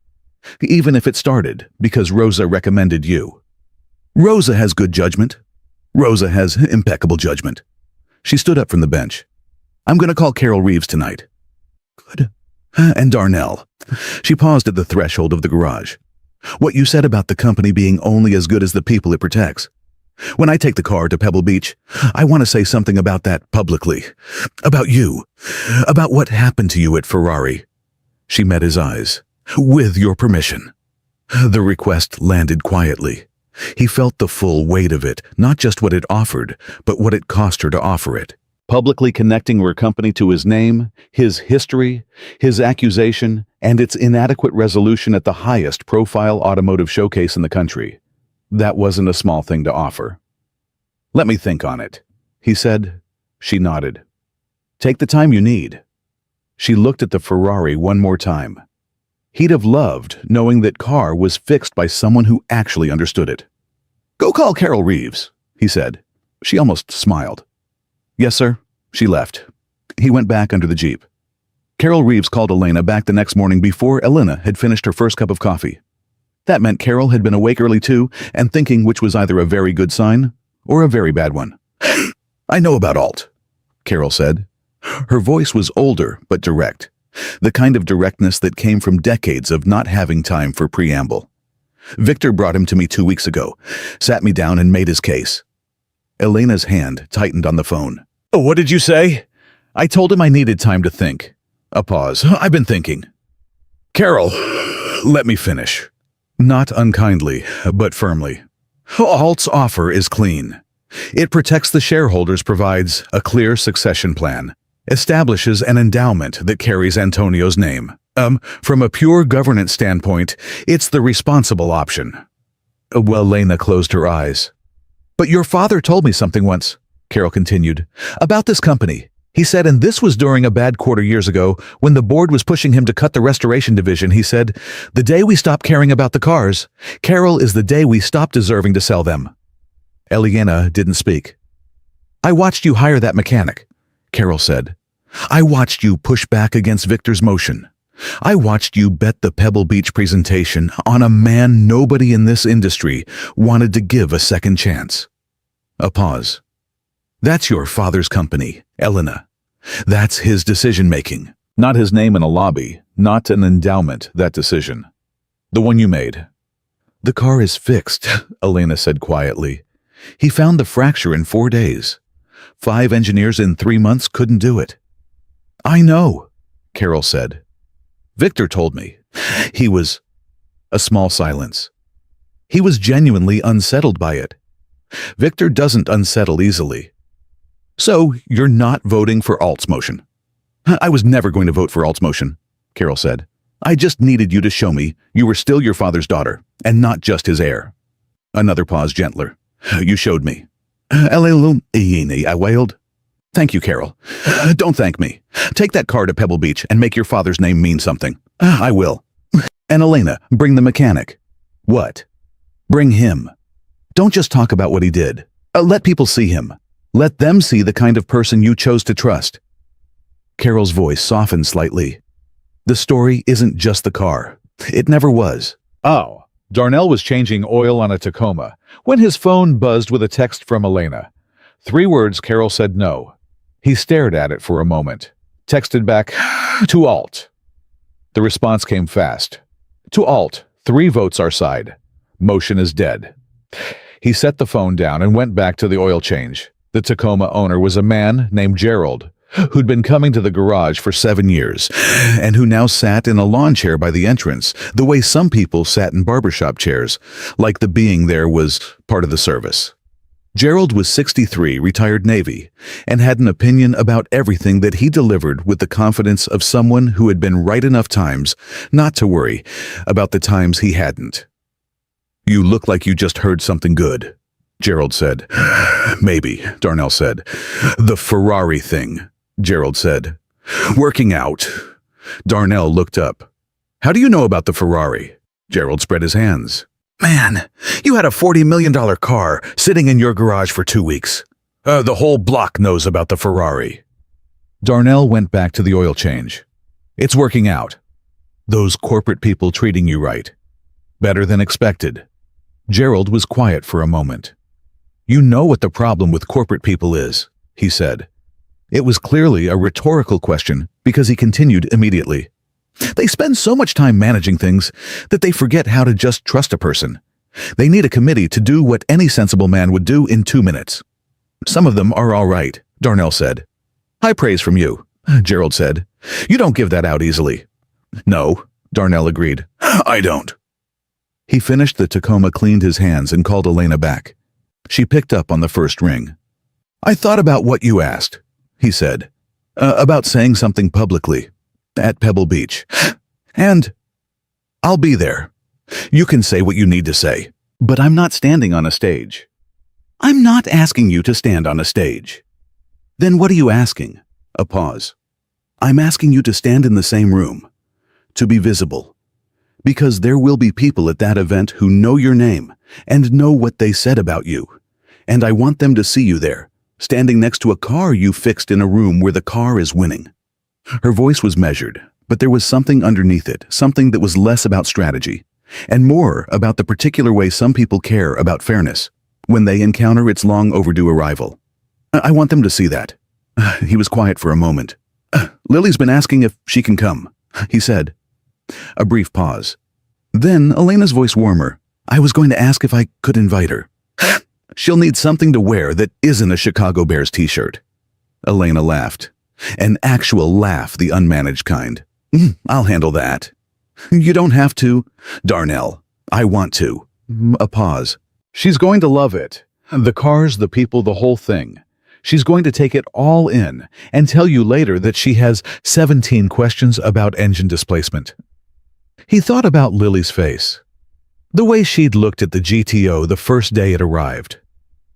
Even if it started because Rosa recommended you. Rosa has good judgment. Rosa has impeccable judgment. She stood up from the bench. I'm going to call Carol Reeves tonight. Good. And Darnell. She paused at the threshold of the garage. What you said about the company being only as good as the people it protects. When I take the car to Pebble Beach, I want to say something about that publicly. About you. About what happened to you at Ferrari. She met his eyes. With your permission. The request landed quietly. He felt the full weight of it, not just what it offered, but what it cost her to offer it. Publicly connecting her company to his name, his history, his accusation, and its inadequate resolution at the highest profile automotive showcase in the country. That wasn't a small thing to offer. Let me think on it, he said. She nodded. Take the time you need. She looked at the Ferrari one more time. He'd have loved knowing that car was fixed by someone who actually understood it. Go call Carol Reeves, he said. She almost smiled. Yes, sir. She left. He went back under the Jeep. Carol Reeves called Elena back the next morning before Elena had finished her first cup of coffee. That meant Carol had been awake early too and thinking, which was either a very good sign or a very bad one. I know about Alt, Carol said. Her voice was older but direct, the kind of directness that came from decades of not having time for preamble. Victor brought him to me 2 weeks ago, sat me down and made his case. Elena's hand tightened on the phone. Oh, what did you say? I told him I needed time to think. A pause. I've been thinking. Carol, let me finish. Not unkindly, but firmly. Alt's offer is clean. It protects the shareholders, provides a clear succession plan, establishes an endowment that carries Antonio's name. From a pure governance standpoint, it's the responsible option. Well, Lena closed her eyes. But your father told me something once, Carol continued, about this company. He said, and this was during a bad quarter years ago, when the board was pushing him to cut the restoration division, he said, the day we stop caring about the cars, Carol, is the day we stop deserving to sell them. Elena didn't speak. I watched you hire that mechanic, Carol said. I watched you push back against Victor's motion. I watched you bet the Pebble Beach presentation on a man nobody in this industry wanted to give a second chance. A pause. That's your father's company, Elena. That's his decision-making. Not his name in a lobby, not an endowment, that decision. The one you made. The car is fixed, Elena said quietly. He found the fracture in 4 days. 5 engineers in 3 months couldn't do it. I know, Carol said. Victor told me. He was... A small silence. He was genuinely unsettled by it. Victor doesn't unsettle easily. So, you're not voting for Alt's motion. I was never going to vote for Alt's motion, Carol said. I just needed you to show me you were still your father's daughter, and not just his heir. Another pause, gentler. You showed me. I wailed. Thank you, Carol. Don't thank me. Take that car to Pebble Beach and make your father's name mean something. I will. And Elena, bring the mechanic. What? Bring him. Don't just talk about what he did. Let people see him. Let them see the kind of person you chose to trust. Carol's voice softened slightly. The story isn't just the car. It never was. Oh, Darnell was changing oil on a Tacoma when his phone buzzed with a text from Elena. 3 words. Carol said no. He stared at it for a moment. Texted back, to Alt. The response came fast. To Alt, 3 votes our side. Motion is dead. He set the phone down and went back to the oil change. The Tacoma owner was a man named Gerald, who'd been coming to the garage for 7 years, and who now sat in a lawn chair by the entrance, the way some people sat in barbershop chairs, like the being there was part of the service. Gerald was 63, retired Navy, and had an opinion about everything that he delivered with the confidence of someone who had been right enough times not to worry about the times he hadn't. "You look like you just heard something good," Gerald said. "Maybe," Darnell said. "The Ferrari thing," Gerald said. "Working out." Darnell looked up. "How do you know about the Ferrari?" Gerald spread his hands. "Man, you had a $40 million car sitting in your garage for 2 weeks. The whole block knows about the Ferrari." Darnell went back to the oil change. "It's working out. Those corporate people treating you right. Better than expected." Gerald was quiet for a moment. "You know what the problem with corporate people is," he said. It was clearly a rhetorical question because he continued immediately. "They spend so much time managing things that they forget how to just trust a person. They need a committee to do what any sensible man would do in 2 minutes." "Some of them are all right," Darnell said. "High praise from you," Gerald said. "You don't give that out easily." "No," Darnell agreed. "I don't." He finished the Tacoma, cleaned his hands, and called Elena back. She picked up on the first ring. "I thought about what you asked," he said. About saying something publicly. At Pebble Beach. And I'll be there. You can say what you need to say. But I'm not standing on a stage." "I'm not asking you to stand on a stage." "Then what are you asking?" A pause. "I'm asking you to stand in the same room. To be visible. Because there will be people at that event who know your name and know what they said about you. And I want them to see you there, standing next to a car you fixed in a room where the car is winning." Her voice was measured, but there was something underneath it, something that was less about strategy, and more about the particular way some people care about fairness when they encounter its long overdue arrival. "I want them to see that." He was quiet for a moment. "Lily's been asking if she can come," he said. A brief pause. Then Elena's voice warmer. "I was going to ask if I could invite her. She'll need something to wear that isn't a Chicago Bears t-shirt." Elena laughed. An actual laugh, the unmanaged kind. "I'll handle that." "You don't have to." "Darnell, I want to." A pause. "She's going to love it. The cars, the people, the whole thing. She's going to take it all in and tell you later that she has 17 questions about engine displacement." He thought about Lily's face. The way she'd looked at the GTO the first day it arrived.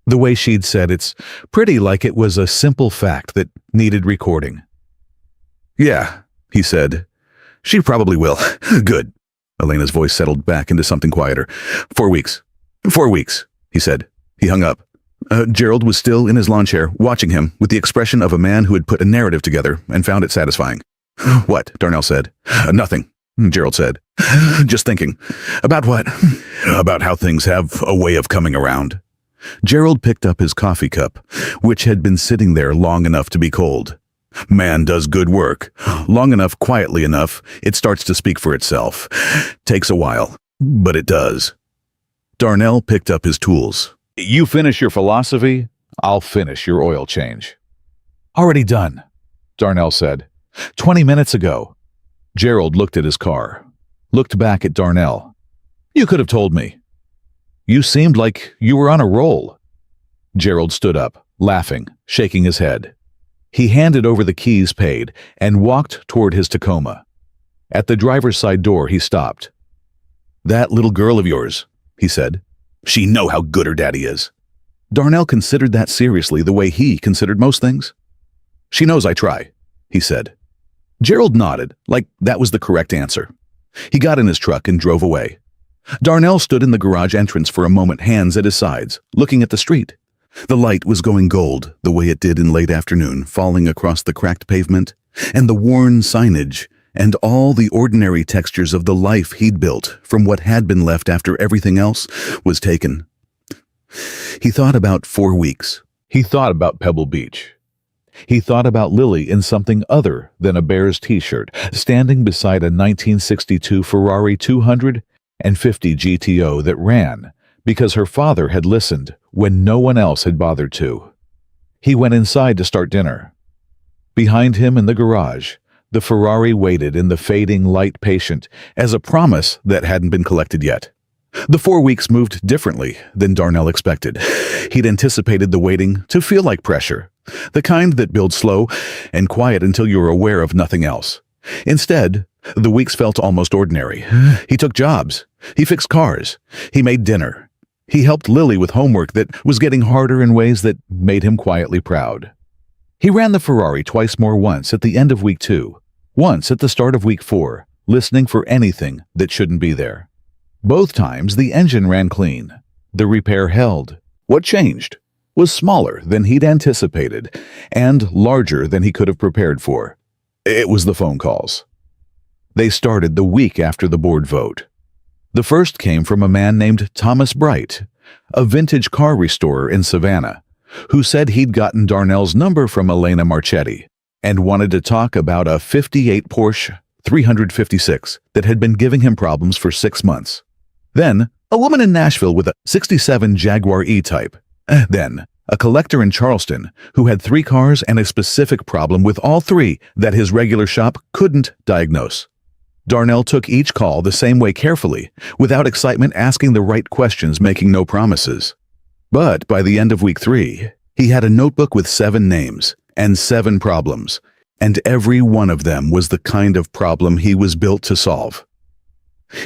The way she'd said it's pretty like it was a simple fact that needed recording. "Yeah," he said. "She probably will." "Good." Elena's voice settled back into something quieter. 4 weeks. 4 weeks, he said. He hung up. Gerald was still in his lawn chair, watching him with the expression of a man who had put a narrative together and found it satisfying. "What?" Darnell said. "Nothing," Gerald said. "Just thinking." "About what?" "About how things have a way of coming around." Gerald picked up his coffee cup, which had been sitting there long enough to be cold. "Man does good work. Long enough, quietly enough, it starts to speak for itself. Takes a while, but it does." Darnell picked up his tools. "You finish your philosophy, I'll finish your oil change." "Already done," Darnell said. 20 minutes ago." Gerald looked at his car, looked back at Darnell. "You could have told me. You seemed like you were on a roll." Gerald stood up, laughing, shaking his head. He handed over the keys paid and walked toward his Tacoma. At the driver's side door, he stopped. "That little girl of yours," he said. "She know how good her daddy is." Darnell considered that seriously the way he considered most things. "She knows I try," he said. Gerald nodded, like that was the correct answer. He got in his truck and drove away. Darnell stood in the garage entrance for a moment, hands at his sides, looking at the street. The light was going gold, the way it did in late afternoon, falling across the cracked pavement, and the worn signage, and all the ordinary textures of the life he'd built from what had been left after everything else was taken. He thought about 4 weeks. He thought about Pebble Beach. He thought about Lily in something other than a Bears t-shirt, standing beside a 1962 Ferrari 250 GTO that ran because her father had listened when no one else had bothered to. He went inside to start dinner. Behind him in the garage, the Ferrari waited in the fading light patient as a promise that hadn't been collected yet. The 4 weeks moved differently than Darnell expected. He'd anticipated the waiting to feel like pressure, the kind that builds slow and quiet until you're aware of nothing else. Instead, the weeks felt almost ordinary. He took jobs. He fixed cars. He made dinner. He helped Lily with homework that was getting harder in ways that made him quietly proud. He ran the Ferrari twice more, once at the end of week 2, once at the start of week 4, listening for anything that shouldn't be there. Both times the engine ran clean. The repair held. What changed was smaller than he'd anticipated and larger than he could have prepared for. It was the phone calls. They started the week after the board vote. The first came from a man named Thomas Bright, a vintage car restorer in Savannah, who said he'd gotten Darnell's number from Elena Marchetti and wanted to talk about a 58 Porsche 356 that had been giving him problems for 6 months. Then, a woman in Nashville with a 67 Jaguar E-Type. Then, a collector in Charleston who had 3 cars and a specific problem with all 3 that his regular shop couldn't diagnose. Darnell took each call the same way, carefully, without excitement, asking the right questions, making no promises. But by the end of week 3, he had a notebook with 7 names and 7 problems, and every one of them was the kind of problem he was built to solve.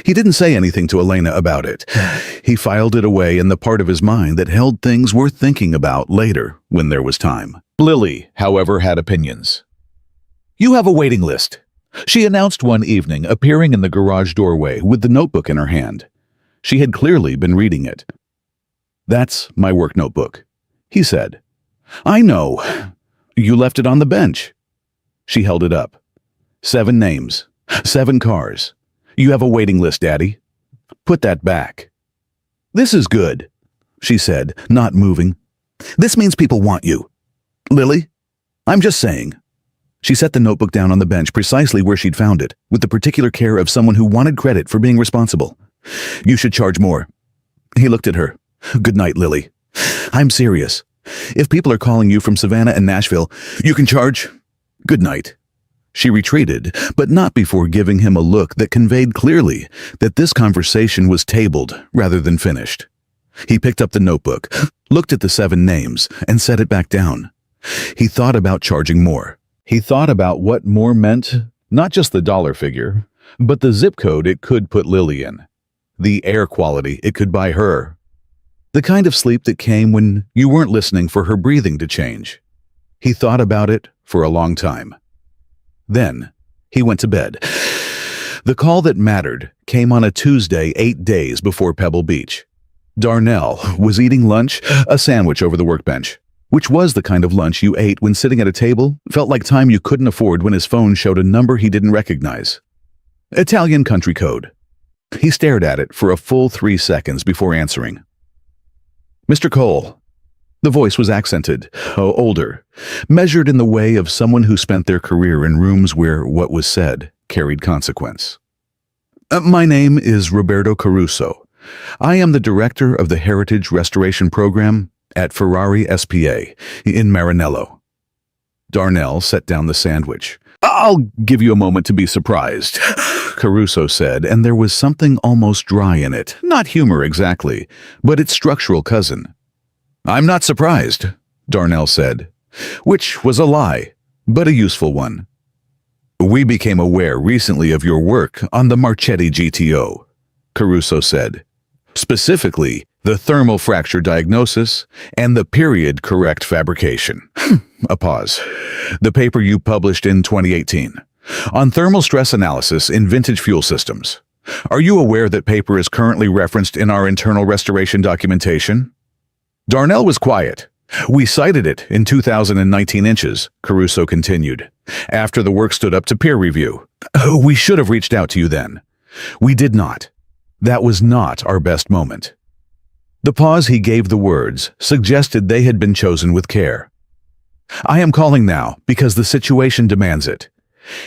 He didn't say anything to Elena about it. He filed it away in the part of his mind that held things worth thinking about later when there was time. Lily, however, had opinions. "You have a waiting list," she announced one evening, appearing in the garage doorway with the notebook in her hand. She had clearly been reading it. "That's my work notebook," he said. "I know. You left it on the bench." She held it up. 7 names, 7 cars. "You have a waiting list, Daddy. Put that back." "This is good," she said, not moving. "This means people want you. Lily, I'm just saying." She set the notebook down on the bench precisely where she'd found it, with the particular care of someone who wanted credit for being responsible. "You should charge more." He looked at her. "Good night, Lily. I'm serious. If people are calling you from Savannah and Nashville, you can charge. Good night." She retreated, but not before giving him a look that conveyed clearly that this conversation was tabled rather than finished. He picked up the notebook, looked at the 7 names, and set it back down. He thought about charging more. He thought about what more meant, not just the dollar figure, but the zip code it could put Lily in, the air quality it could buy her, the kind of sleep that came when you weren't listening for her breathing to change. He thought about it for a long time. Then, he went to bed. The call that mattered came on a Tuesday 8 days before Pebble Beach. Darnell was eating lunch, a sandwich over the workbench, which was the kind of lunch you ate when sitting at a table felt like time you couldn't afford when his phone showed a number he didn't recognize. Italian country code. He stared at it for a full 3 seconds before answering. "Mr. Cole." The voice was accented, older, measured in the way of someone who spent their career in rooms where what was said carried consequence. "My name is Roberto Caruso. I am the director of the Heritage Restoration Program at Ferrari SPA in Maranello." Darnell set down the sandwich. "I'll give you a moment to be surprised," Caruso said, and there was something almost dry in it. Not humor exactly, but its structural cousin. "I'm not surprised," Darnell said, which was a lie, but a useful one. "We became aware recently of your work on the Marchetti GTO," Caruso said. "Specifically, the thermal fracture diagnosis and the period-correct fabrication." A pause. "The paper you published in 2018 on thermal stress analysis in vintage fuel systems. Are you aware that paper is currently referenced in our internal restoration documentation?" Darnell was quiet. "We cited it in 2019 inches, Caruso continued, after the work stood up to peer review. We should have reached out to you then. We did not. That was not our best moment." The pause he gave the words suggested they had been chosen with care. "I am calling now because the situation demands it,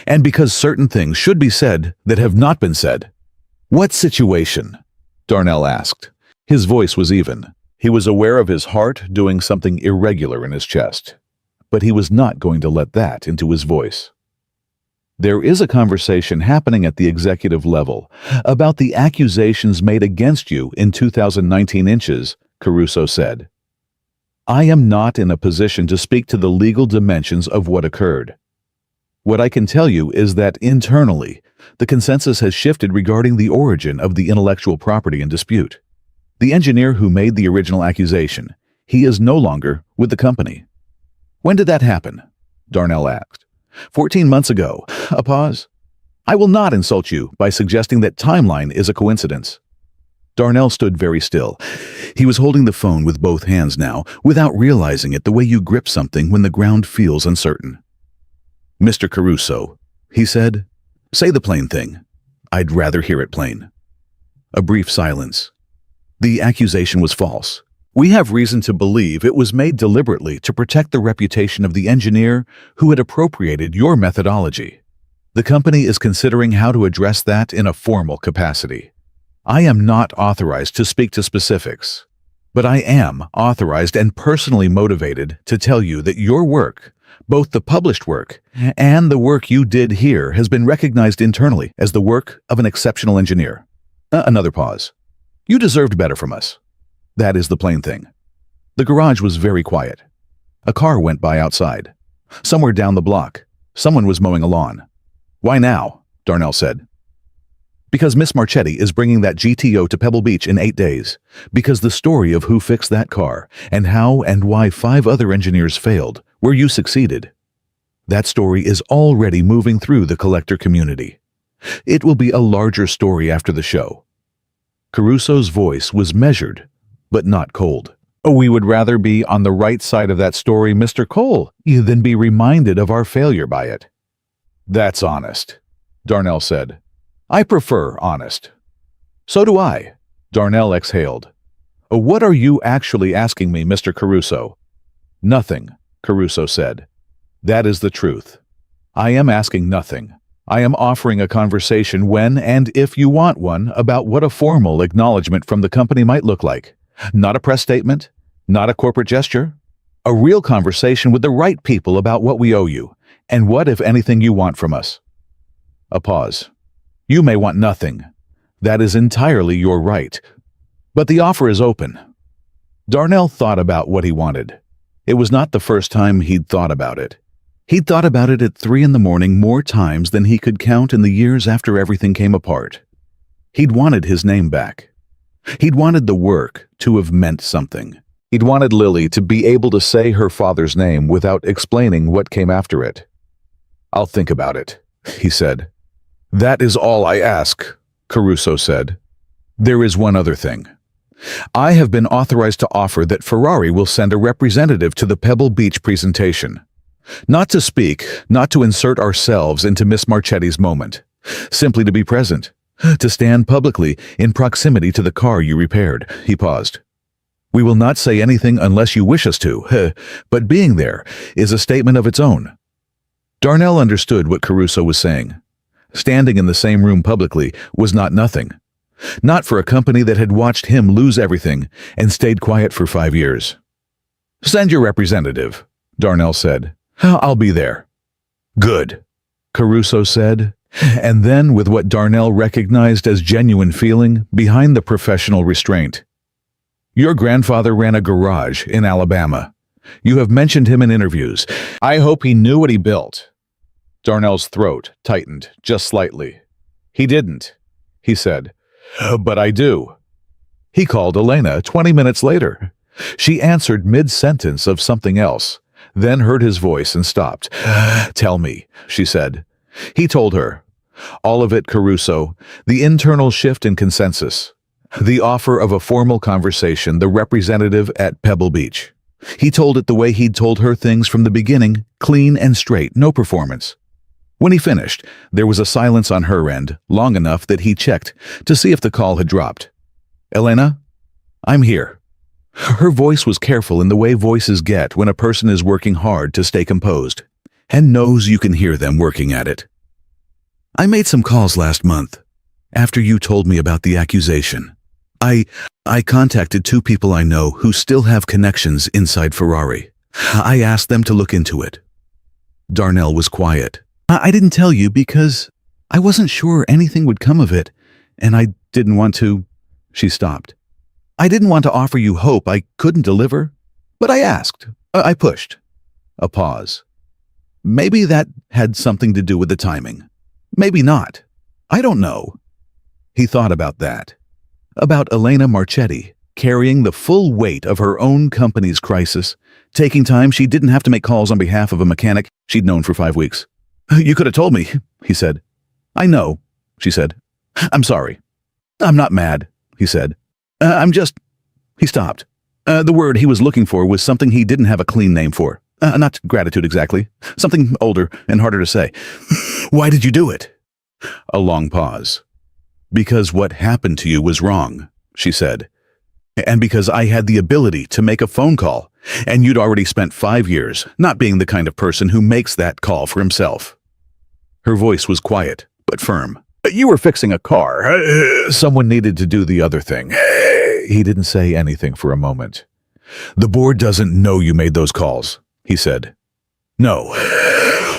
and because certain things should be said that have not been said." "What situation?" Darnell asked. His voice was even. He was aware of his heart doing something irregular in his chest, but he was not going to let that into his voice. There is a conversation happening at the executive level about the accusations made against you in 2019 inches, Caruso said. I am not in a position to speak to the legal dimensions of what occurred. What I can tell you is that internally, the consensus has shifted regarding the origin of the intellectual property in dispute. The engineer who made the original accusation, he is no longer with the company. When did that happen? Darnell asked. 14 months ago. A pause. I will not insult you by suggesting that timeline is a coincidence. Darnell stood very still. He was holding the phone with both hands now, without realizing it, the way you grip something when the ground feels uncertain. Mr. Caruso, he said, say the plain thing. I'd rather hear it plain. A brief silence. The accusation was false. We have reason to believe it was made deliberately to protect the reputation of the engineer who had appropriated your methodology. The company is considering how to address that in a formal capacity. I am not authorized to speak to specifics, but I am authorized and personally motivated to tell you that your work, both the published work and the work you did here, has been recognized internally as the work of an exceptional engineer. Another pause. You deserved better from us. That is the plain thing. The garage was very quiet. A car went by outside. Somewhere down the block, someone was mowing a lawn. Why now? Darnell said. Because Miss Marchetti is bringing that GTO to Pebble Beach in 8 days. Because the story of who fixed that car and how and why 5 other engineers failed, where you succeeded. That story is already moving through the collector community. It will be a larger story after the show. Caruso's voice was measured, but not cold. We would rather be on the right side of that story, Mr. Cole, than be reminded of our failure by it. That's honest, Darnell said. I prefer honest. So do I, Darnell exhaled. What are you actually asking me, Mr. Caruso? Nothing, Caruso said. That is the truth. I am asking nothing. I am offering a conversation when and if you want one about what a formal acknowledgement from the company might look like. Not a press statement, not a corporate gesture. A real conversation with the right people about what we owe you, and what, if anything, you want from us. A pause. You may want nothing. That is entirely your right. But the offer is open. Darnell thought about what he wanted. It was not the first time he'd thought about it. He'd thought about it at 3 a.m. more times than he could count in the years after everything came apart. He'd wanted his name back. He'd wanted the work to have meant something. He'd wanted Lily to be able to say her father's name without explaining what came after it. I'll think about it, he said. That is all I ask, Caruso said. There is one other thing. I have been authorized to offer that Ferrari will send a representative to the Pebble Beach presentation. Not to speak, not to insert ourselves into Miss Marchetti's moment. Simply to be present. To stand publicly in proximity to the car you repaired. He paused. We will not say anything unless you wish us to, but being there is a statement of its own. Darnell understood what Caruso was saying. Standing in the same room publicly was not nothing. Not for a company that had watched him lose everything and stayed quiet for 5 years. Send your representative, Darnell said. I'll be there. Good, Caruso said, and then with what Darnell recognized as genuine feeling behind the professional restraint. Your grandfather ran a garage in Alabama. You have mentioned him in interviews. I hope he knew what he built. Darnell's throat tightened just slightly. He didn't, he said. But I do. He called Elena 20 minutes later. She answered mid-sentence of something else, then heard his voice and stopped. Tell me, she said. He told her. All of it, Caruso, the internal shift in consensus. The offer of a formal conversation, the representative at Pebble Beach. He told it the way he'd told her things from the beginning, clean and straight, no performance. When he finished, there was a silence on her end, long enough that he checked to see if the call had dropped. Elena, I'm here. Her voice was careful in the way voices get when a person is working hard to stay composed, and knows you can hear them working at it. I made some calls last month, after you told me about the accusation. I contacted 2 people I know who still have connections inside Ferrari. I asked them to look into it. Darnell was quiet. I didn't tell you because I wasn't sure anything would come of it, and I didn't want to." She stopped. "I didn't want to offer you hope I couldn't deliver, but I asked. I pushed." A pause. "Maybe that had something to do with the timing. Maybe not. I don't know." He thought about that. About Elena Marchetti carrying the full weight of her own company's crisis, taking time she didn't have to make calls on behalf of a mechanic she'd known for 5 weeks. "You could have told me," he said. "I know," she said. "I'm sorry." "I'm not mad," he said. I'm just—" He stopped. The word he was looking for was something he didn't have a clean name for. Not gratitude exactly. Something older and harder to say. "Why did you do it?" A long pause. "Because what happened to you was wrong," she said. "And because I had the ability to make a phone call, and you'd already spent 5 years not being the kind of person who makes that call for himself." Her voice was quiet, but firm. "You were fixing a car. Someone needed to do the other thing." He didn't say anything for a moment. "The board doesn't know you made those calls," he said. "No.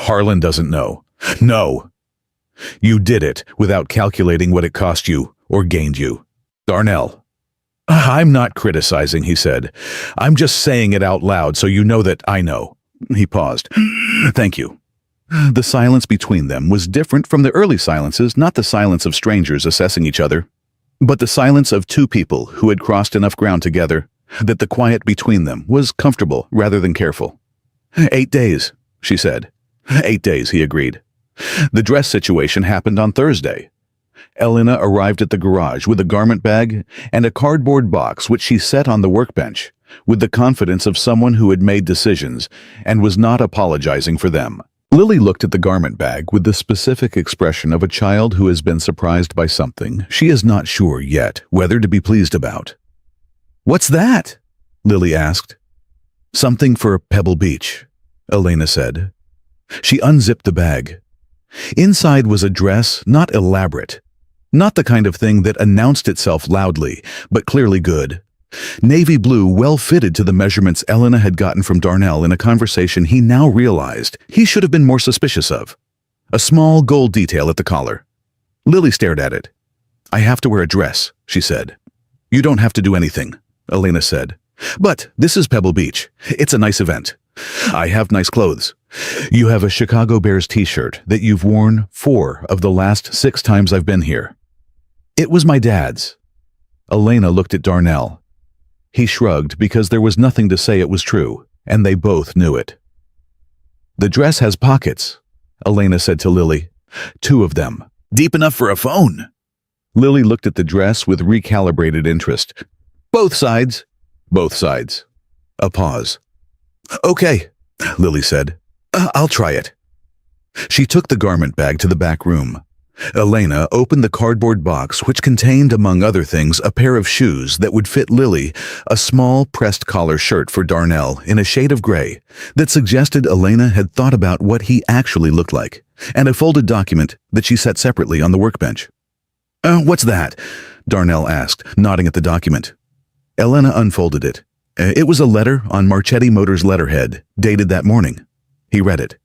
Harlan doesn't know. No. You did it without calculating what it cost you or gained you. Darnell." "I'm not criticizing," he said. "I'm just saying it out loud so you know that I know." He paused. "Thank you." The silence between them was different from the early silences, not the silence of strangers assessing each other, but the silence of two people who had crossed enough ground together that the quiet between them was comfortable rather than careful. 8 days, she said. 8 days, he agreed. The dress situation happened on Thursday. Elena arrived at the garage with a garment bag and a cardboard box which she set on the workbench, with the confidence of someone who had made decisions and was not apologizing for them. Lily looked at the garment bag with the specific expression of a child who has been surprised by something she is not sure yet whether to be pleased about. "What's that?" Lily asked. "Something for Pebble Beach," Elena said. She unzipped the bag. Inside was a dress, not elaborate, not the kind of thing that announced itself loudly, but clearly good. Navy blue, well fitted to the measurements Elena had gotten from Darnell in a conversation he now realized he should have been more suspicious of. A small gold detail at the collar. Lily stared at it. "I have to wear a dress," she said. "You don't have to do anything," Elena said. "But this is Pebble Beach. It's a nice event. I have nice clothes. You have a Chicago Bears t-shirt that you've worn 4 of the last 6 times I've been here." "It was my dad's." Elena looked at Darnell. He shrugged because there was nothing to say it was true, and they both knew it. "The dress has pockets," Elena said to Lily. 2 of them. "Deep enough for a phone." Lily looked at the dress with recalibrated interest. "Both sides." "Both sides." A pause. "Okay," Lily said. "I'll try it." She took the garment bag to the back room. Elena opened the cardboard box, which contained, among other things, a pair of shoes that would fit Lily, a small pressed collar shirt for Darnell in a shade of gray that suggested Elena had thought about what he actually looked like, and a folded document that she set separately on the workbench. "What's that?" Darnell asked, nodding at the document. Elena unfolded it. It was a letter on Marchetti Motors' letterhead, dated that morning. He read it.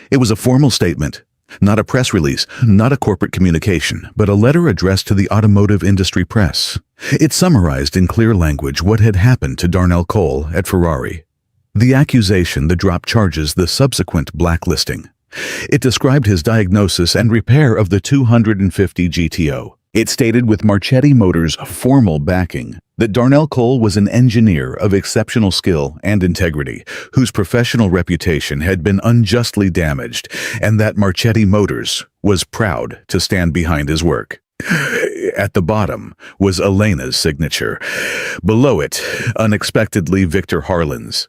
It was a formal statement. Not a press release, not a corporate communication, but a letter addressed to the automotive industry press. It summarized in clear language what had happened to Darnell Cole at Ferrari. The accusation, the dropped charges, the subsequent blacklisting. It described his diagnosis and repair of the 250 GTO. It stated with Marchetti Motors' formal backing that Darnell Cole was an engineer of exceptional skill and integrity, whose professional reputation had been unjustly damaged, and that Marchetti Motors was proud to stand behind his work. At the bottom was Elena's signature. Below it, unexpectedly, Victor Harlan's.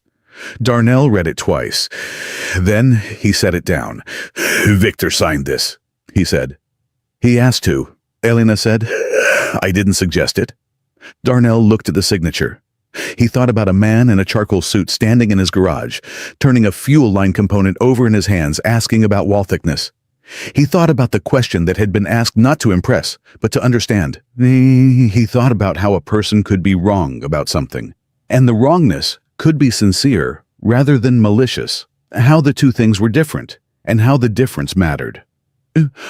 Darnell read it twice. Then he set it down. "Victor signed this," he said. "He asked to," Elena said. "I didn't suggest it." Darnell looked at the signature. He thought about a man in a charcoal suit standing in his garage, turning a fuel line component over in his hands, asking about wall thickness. He thought about the question that had been asked not to impress, but to understand. He thought about how a person could be wrong about something, and the wrongness could be sincere rather than malicious, how the two things were different. and how the difference mattered.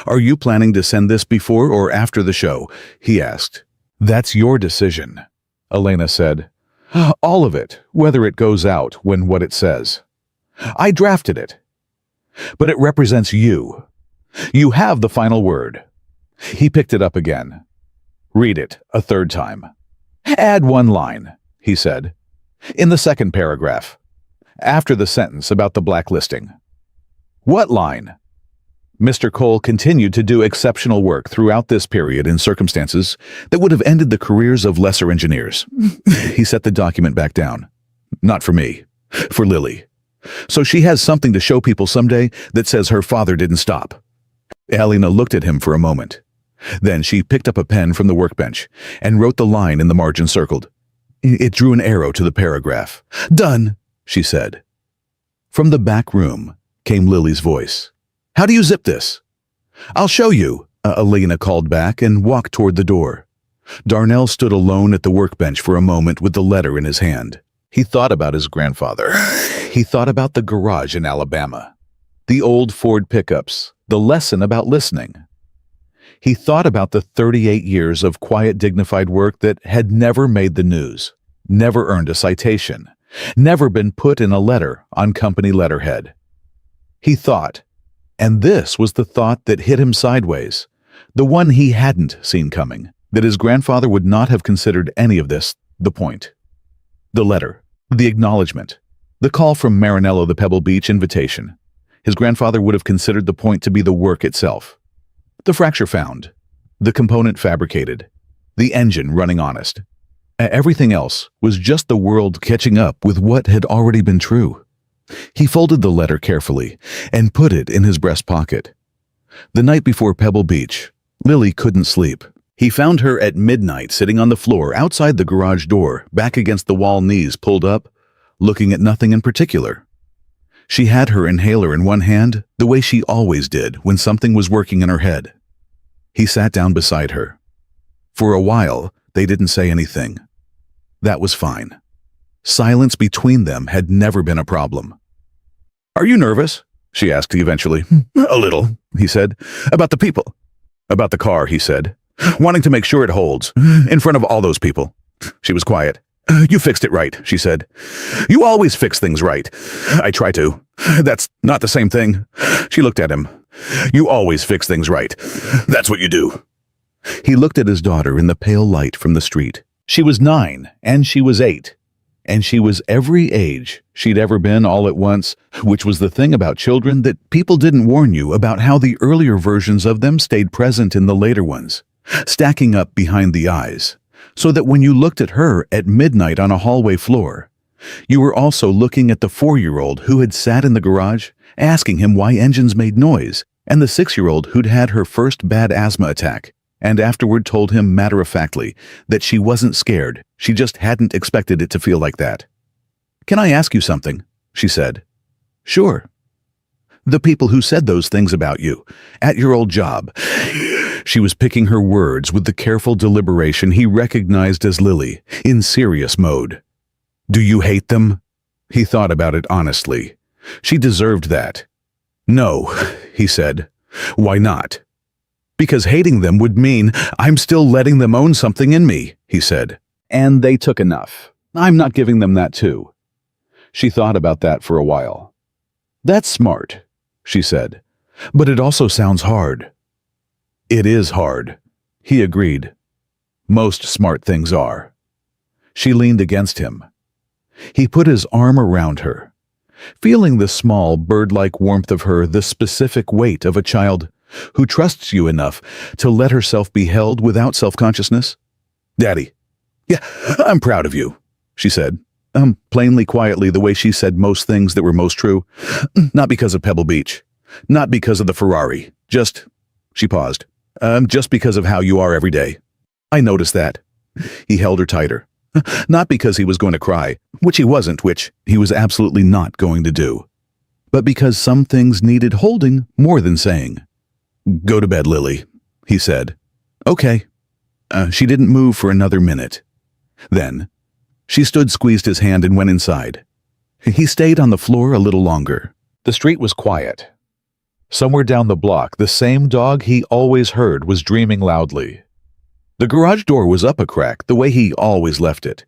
"Are you planning to send this before or after the show?" he asked. "That's your decision," Elena said. "All of it, whether it goes out when what it says. I drafted it. But it represents you. You have the final word." He picked it up again. "Read it a third time. Add one line," he said, "in the second paragraph, after the sentence about the blacklisting." "What line?" Mr. Cole continued to do exceptional work throughout this period in circumstances that would have ended the careers of lesser engineers. He set the document back down. "Not for me. For Lily. So she has something to show people someday that says her father didn't stop." Alina looked at him for a moment. Then she picked up a pen from the workbench and wrote the line in the margin circled. It drew an arrow to the paragraph. "Done," she said. From the back room came Lily's voice. "How do you zip this?" "I'll show you," Alina called back and walked toward the door. Darnell stood alone at the workbench for a moment with the letter in his hand. He thought about his grandfather. He thought about the garage in Alabama, the old Ford pickups, the lesson about listening. He thought about the 38 years of quiet, dignified work that had never made the news, never earned a citation, never been put in a letter on company letterhead. He thought, and this was the thought that hit him sideways, the one he hadn't seen coming, that his grandfather would not have considered any of this the point. The letter, the acknowledgement, the call from Marinello, the Pebble Beach invitation. His grandfather would have considered the point to be the work itself. The fracture found, the component fabricated, the engine running honest. Everything else was just the world catching up with what had already been true. He folded the letter carefully and put it in his breast pocket. The night before Pebble Beach, Lily couldn't sleep. He found her at midnight sitting on the floor outside the garage door, back against the wall, knees pulled up, looking at nothing in particular. She had her inhaler in one hand, the way she always did when something was working in her head. He sat down beside her. For a while, they didn't say anything. That was fine. Silence between them had never been a problem. "Are you nervous?" she asked eventually. "A little," he said. "About the people." "About the car," he said. "Wanting to make sure it holds, in front of all those people." She was quiet. "You fixed it right," she said. "You always fix things right." "I try to." "That's not the same thing." She looked at him. "You always fix things right. That's what you do." He looked at his daughter in the pale light from the street. She was 9, and she was 8. And she was every age she'd ever been all at once, which was the thing about children that people didn't warn you about, how the earlier versions of them stayed present in the later ones, stacking up behind the eyes, so that when you looked at her at midnight on a hallway floor, you were also looking at the 4-year-old who had sat in the garage asking him why engines made noise, and the 6-year-old who'd had her first bad asthma attack, and afterward told him matter-of-factly that she wasn't scared, she just hadn't expected it to feel like that. "Can I ask you something?" she said. "Sure." "The people who said those things about you, at your old job." She was picking her words with the careful deliberation he recognized as Lily, in serious mode. "Do you hate them?" He thought about it honestly. She deserved that. "No," he said. "Why not?" "Because hating them would mean I'm still letting them own something in me," he said. "And they took enough. I'm not giving them that too." She thought about that for a while. "That's smart," she said. "But it also sounds hard." "It is hard," he agreed. "Most smart things are." She leaned against him. He put his arm around her, feeling the small, bird-like warmth of her, the specific weight of a child who trusts you enough to let herself be held without self-consciousness. "Daddy." "Yeah, I'm proud of you," she said, plainly quietly, the way she said most things that were most true. "Not because of Pebble Beach. Not because of the Ferrari. Just," she paused, "just because of how you are every day. I noticed that." He held her tighter. Not because he was going to cry, which he wasn't, which he was absolutely not going to do, but because some things needed holding more than saying. "Go to bed, Lily," he said. "Okay." She didn't move for another minute. Then, she squeezed his hand and went inside. He stayed on the floor a little longer. The street was quiet. Somewhere down the block, the same dog he always heard was dreaming loudly. The garage door was up a crack, the way he always left it.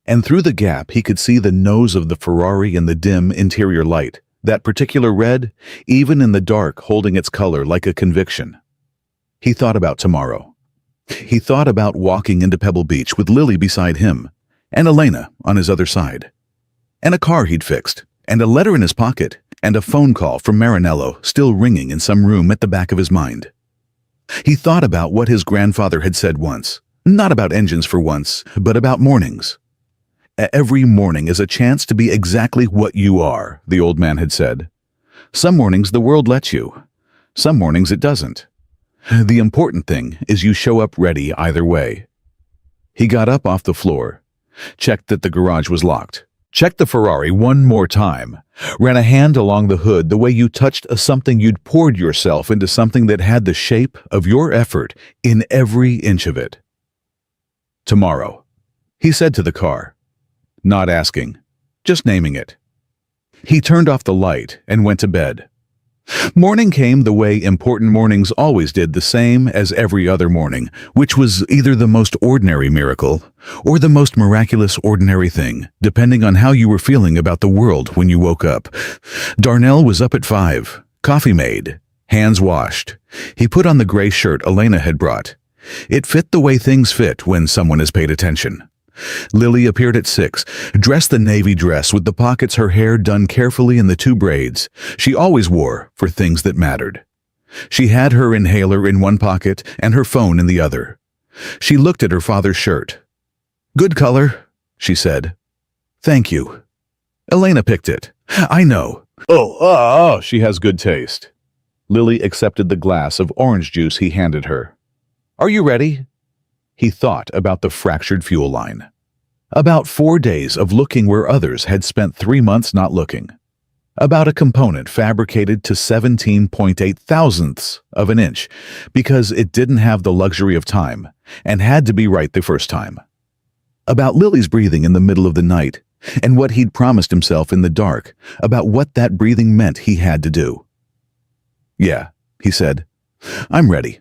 And through the gap, he could see the nose of the Ferrari in the dim interior light, that particular red, even in the dark, holding its color like a conviction. He thought about tomorrow. He thought about walking into Pebble Beach with Lily beside him, and Elena on his other side, and a car he'd fixed, and a letter in his pocket, and a phone call from Marinello still ringing in some room at the back of his mind. He thought about what his grandfather had said once, not about engines for once, but about mornings. Every morning is a chance to be exactly what you are, the old man had said. Some mornings the world lets you. Some mornings it doesn't. The important thing is you show up ready either way. He got up off the floor, checked that the garage was locked, checked the Ferrari one more time, ran a hand along the hood the way you touched something you'd poured yourself into something that had the shape of your effort in every inch of it. Tomorrow, he said to the car, not asking, just naming it. He turned off the light and went to bed. Morning came the way important mornings always did, the same as every other morning, which was either the most ordinary miracle or the most miraculous ordinary thing, depending on how you were feeling about the world when you woke up. Darnell was up at 5, coffee made, hands washed. He put on the gray shirt Elena had brought. It fit the way things fit when someone has paid attention. Lily appeared at 6, dressed the navy dress with the pockets, her hair done carefully in the 2 braids she always wore for things that mattered. She had her inhaler in one pocket and her phone in the other. She looked at her father's shirt. "Good color," she said. "Thank you." Elena picked it. "I know." Oh, she has good taste." Lily accepted the glass of orange juice he handed her. "Are you ready?" He thought about the fractured fuel line. About 4 days of looking where others had spent 3 months not looking. About a component fabricated to 17.8 thousandths of an inch because it didn't have the luxury of time and had to be right the first time. About Lily's breathing in the middle of the night and what he'd promised himself in the dark about what that breathing meant he had to do. "Yeah," he said. "I'm ready."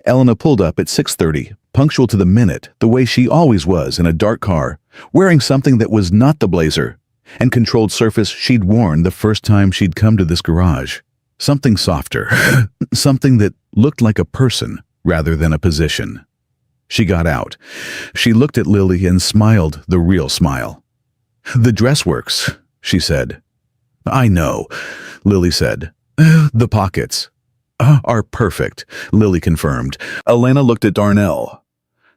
Elena pulled up at 6:30, punctual to the minute, the way she always was in a dark car, wearing something that was not the blazer and controlled surface she'd worn the first time she'd come to this garage. Something softer, something that looked like a person rather than a position. She got out. She looked at Lily and smiled the real smile. "The dress works," she said. "I know," Lily said. "The pockets are perfect," Lily confirmed. Elena looked at Darnell.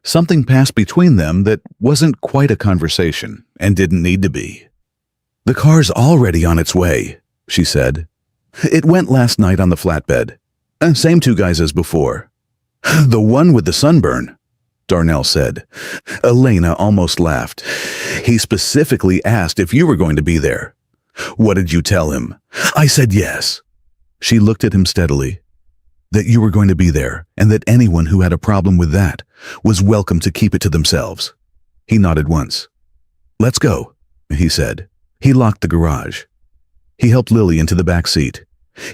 Something passed between them that wasn't quite a conversation and didn't need to be. "The car's already on its way," she said. "It went last night on the flatbed. Same 2 guys as before." "The one with the sunburn," Darnell said. Elena almost laughed. "He specifically asked if you were going to be there." "What did you tell him?" "I said yes." She looked at him steadily. "That you were going to be there, and that anyone who had a problem with that was welcome to keep it to themselves." He nodded once. "Let's go," he said. He locked the garage. He helped Lily into the back seat.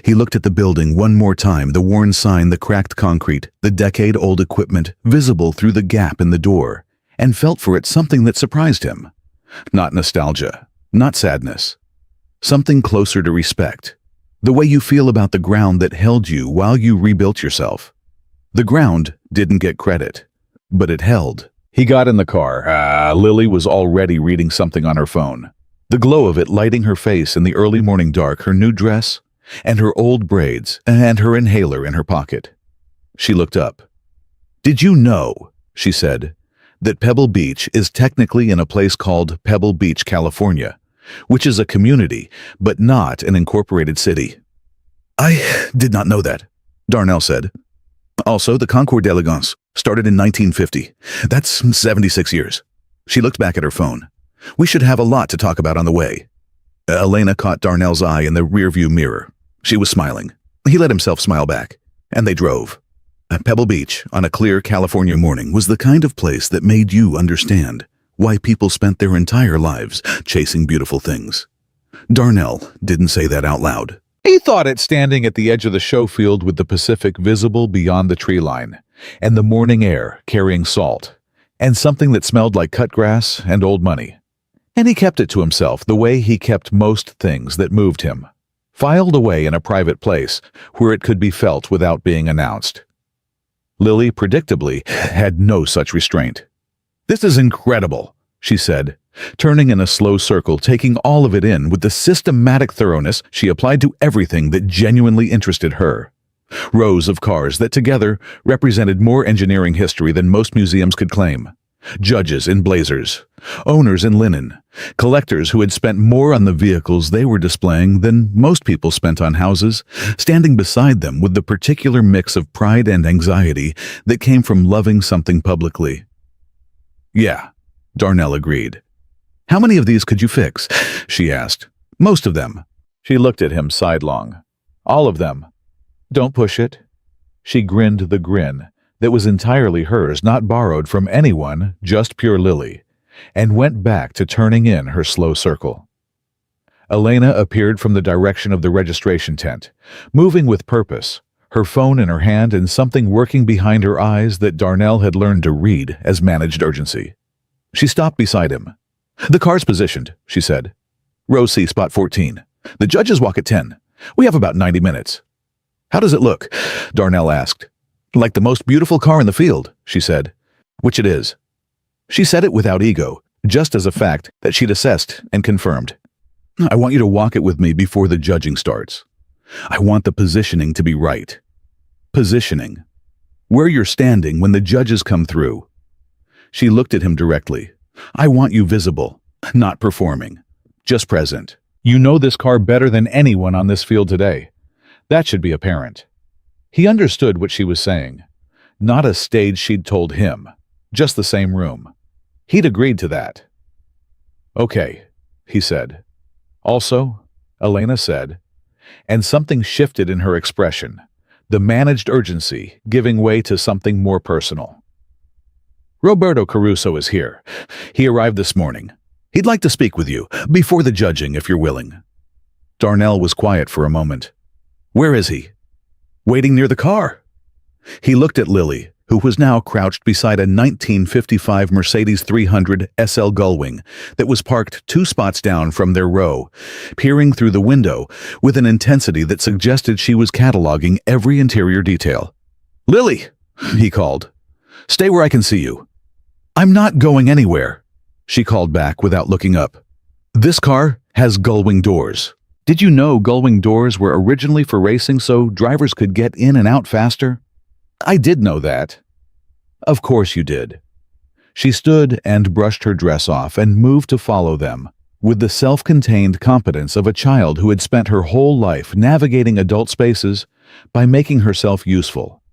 He looked at the building one more time, the worn sign, the cracked concrete, the decade-old equipment visible through the gap in the door, and felt for it something that surprised him. Not nostalgia, not sadness. Something closer to respect. The way you feel about the ground that held you while you rebuilt yourself. The ground didn't get credit, but it held. He got in the car. Lily was already reading something on her phone. The glow of it lighting her face in the early morning dark, her new dress, and her old braids, and her inhaler in her pocket. She looked up. "Did you know," she said, "that Pebble Beach is technically in a place called Pebble Beach, California, which is a community, but not an incorporated city?" "I did not know that," Darnell said. "Also, the Concours d'Elegance started in 1950. That's 76 years. She looked back at her phone. "We should have a lot to talk about on the way." Elena caught Darnell's eye in the rearview mirror. She was smiling. He let himself smile back, and they drove. Pebble Beach, on a clear California morning, was the kind of place that made you understand why people spent their entire lives chasing beautiful things. Darnell didn't say that out loud, He thought it standing at the edge of the show field with the Pacific visible beyond the tree line, and the morning air carrying salt, and something that smelled like cut grass and old money. And he kept it to himself the way he kept most things that moved him, filed away in a private place where it could be felt without being announced. Lily, predictably, had no such restraint. "This is incredible," she said, turning in a slow circle, taking all of it in with the systematic thoroughness she applied to everything that genuinely interested her. Rows of cars that together represented more engineering history than most museums could claim. Judges in blazers, owners in linen, collectors who had spent more on the vehicles they were displaying than most people spent on houses, standing beside them with the particular mix of pride and anxiety that came from loving something publicly. "Yeah," Darnell agreed. "How many of these could you fix?" she asked. "Most of them." She looked at him sidelong. "All of them." "Don't push it." She grinned the grin that was entirely hers, not borrowed from anyone, just pure Lily, and went back to turning in her slow circle. Elena appeared from the direction of the registration tent, moving with purpose, her phone in her hand and something working behind her eyes that Darnell had learned to read as managed urgency. She stopped beside him. "The car's positioned," she said. "Row C, spot 14. The judges walk at 10. We have about 90 minutes. "How does it look?" Darnell asked. "Like the most beautiful car in the field," she said. "Which it is." She said it without ego, just as a fact that she'd assessed and confirmed. "I want you to walk it with me before the judging starts. I want the positioning to be right. Positioning. Where you're standing when the judges come through." She looked at him directly. "I want you visible, not performing, just present. You know this car better than anyone on this field today. That should be apparent." He understood what she was saying. Not a stage she'd told him, just the same room. He'd agreed to that. "Okay," he said. "Also," Elena said, and something shifted in her expression, the managed urgency giving way to something more personal. "Roberto Caruso is here. He arrived this morning. He'd like to speak with you, before the judging if you're willing." Darnell was quiet for a moment. "Where is he?" "Waiting near the car." He looked at Lily, who was now crouched beside a 1955 Mercedes 300 SL Gullwing that was parked 2 spots down from their row, peering through the window with an intensity that suggested she was cataloging every interior detail. "Lily," he called. "Stay where I can see you." "I'm not going anywhere," she called back without looking up. "This car has gullwing doors. Did you know gullwing doors were originally for racing so drivers could get in and out faster?" "I did know that." "Of course you did." She stood and brushed her dress off and moved to follow them, with the self-contained competence of a child who had spent her whole life navigating adult spaces by making herself useful.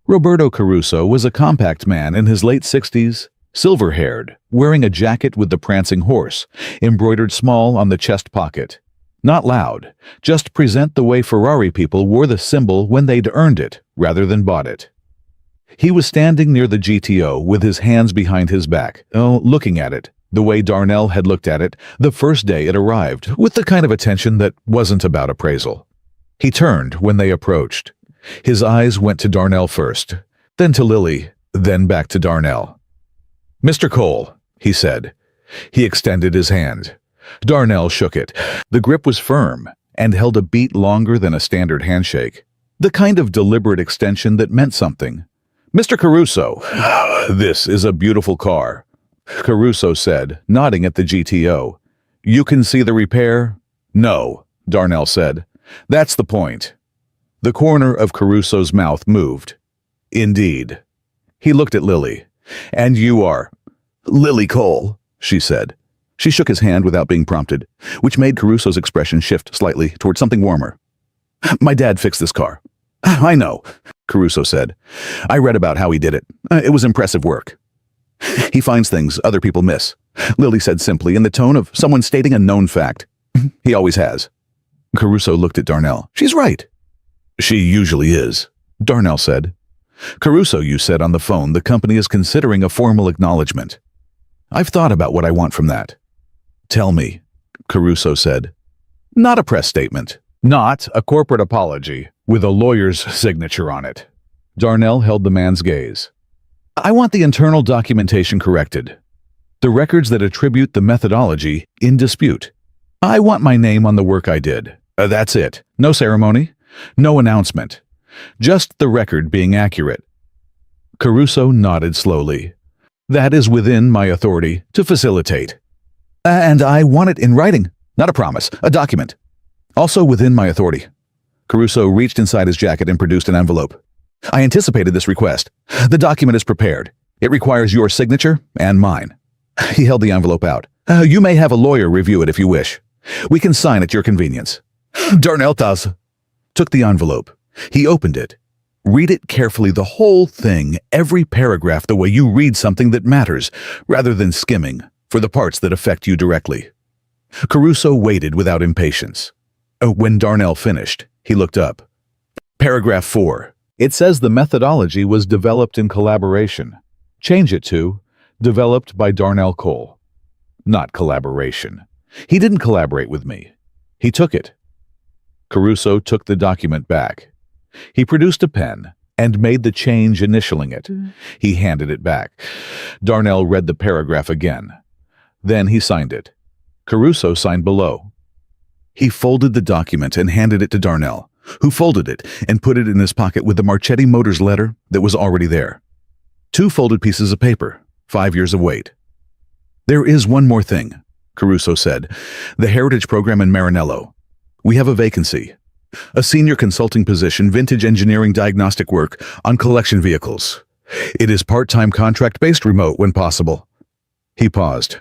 Roberto Caruso was a compact man in his late 60s, silver-haired, wearing a jacket with the prancing horse, embroidered small on the chest pocket. Not loud, just present the way Ferrari people wore the symbol when they'd earned it rather than bought it. He was standing near the GTO with his hands behind his back, looking at it, the way Darnell had looked at it the first day it arrived, with the kind of attention that wasn't about appraisal. He turned when they approached. His eyes went to Darnell first, then to Lily, then back to Darnell. "Mr. Cole," he said. He extended his hand. Darnell shook it. The grip was firm and held a beat longer than a standard handshake, the kind of deliberate extension that meant something. "Mr. Caruso, this is a beautiful car," Caruso said, nodding at the GTO. "You can see the repair?" "No," Darnell said. "That's the point." The corner of Caruso's mouth moved. "Indeed." He looked at Lily. "And you are—" "Lily Cole," she said. She shook his hand without being prompted, which made Caruso's expression shift slightly toward something warmer. "My dad fixed this car." "I know," Caruso said. "I read about how he did it. It was impressive work." "He finds things other people miss," Lily said simply in the tone of someone stating a known fact. "He always has." Caruso looked at Darnell. "She's right." "She usually is," Darnell said. "Caruso, you said on the phone the company is considering a formal acknowledgement. I've thought about what I want from that." "Tell me," Caruso said. "Not a press statement," Not a corporate apology with a lawyer's signature on it. Darnell held the man's gaze. I want the internal documentation corrected. The records that attribute the methodology in dispute. I want my name on the work I did. That's it. No ceremony, no announcement. Just the record being accurate. Caruso nodded slowly. That is within my authority to facilitate. And I want it in writing, not a promise, a document. Also within my authority. Caruso reached inside his jacket and produced an envelope. I anticipated this request. The document is prepared. It requires your signature and mine. He held the envelope out. You may have a lawyer review it if you wish. We can sign at your convenience. Darnell took the envelope. He opened it. Read it carefully, the whole thing, every paragraph, the way you read something that matters, rather than skimming for the parts that affect you directly. Caruso waited without impatience. When Darnell finished, he looked up. Paragraph 4. It says the methodology was developed in collaboration. Change it to developed by Darnell Cole. Not collaboration. He didn't collaborate with me. He took it. Caruso took the document back. He produced a pen and made the change initialing it. He handed it back. Darnell read the paragraph again. Then he signed it. Caruso signed below. He folded the document and handed it to Darnell, who folded it and put it in his pocket with the Marchetti Motors letter that was already there. 2 folded pieces of paper, 5 years of wait. There is one more thing, Caruso said. The Heritage Program in Maranello. We have a vacancy. A senior consulting position, vintage engineering diagnostic work on collection vehicles. It is part-time contract-based remote when possible. He paused.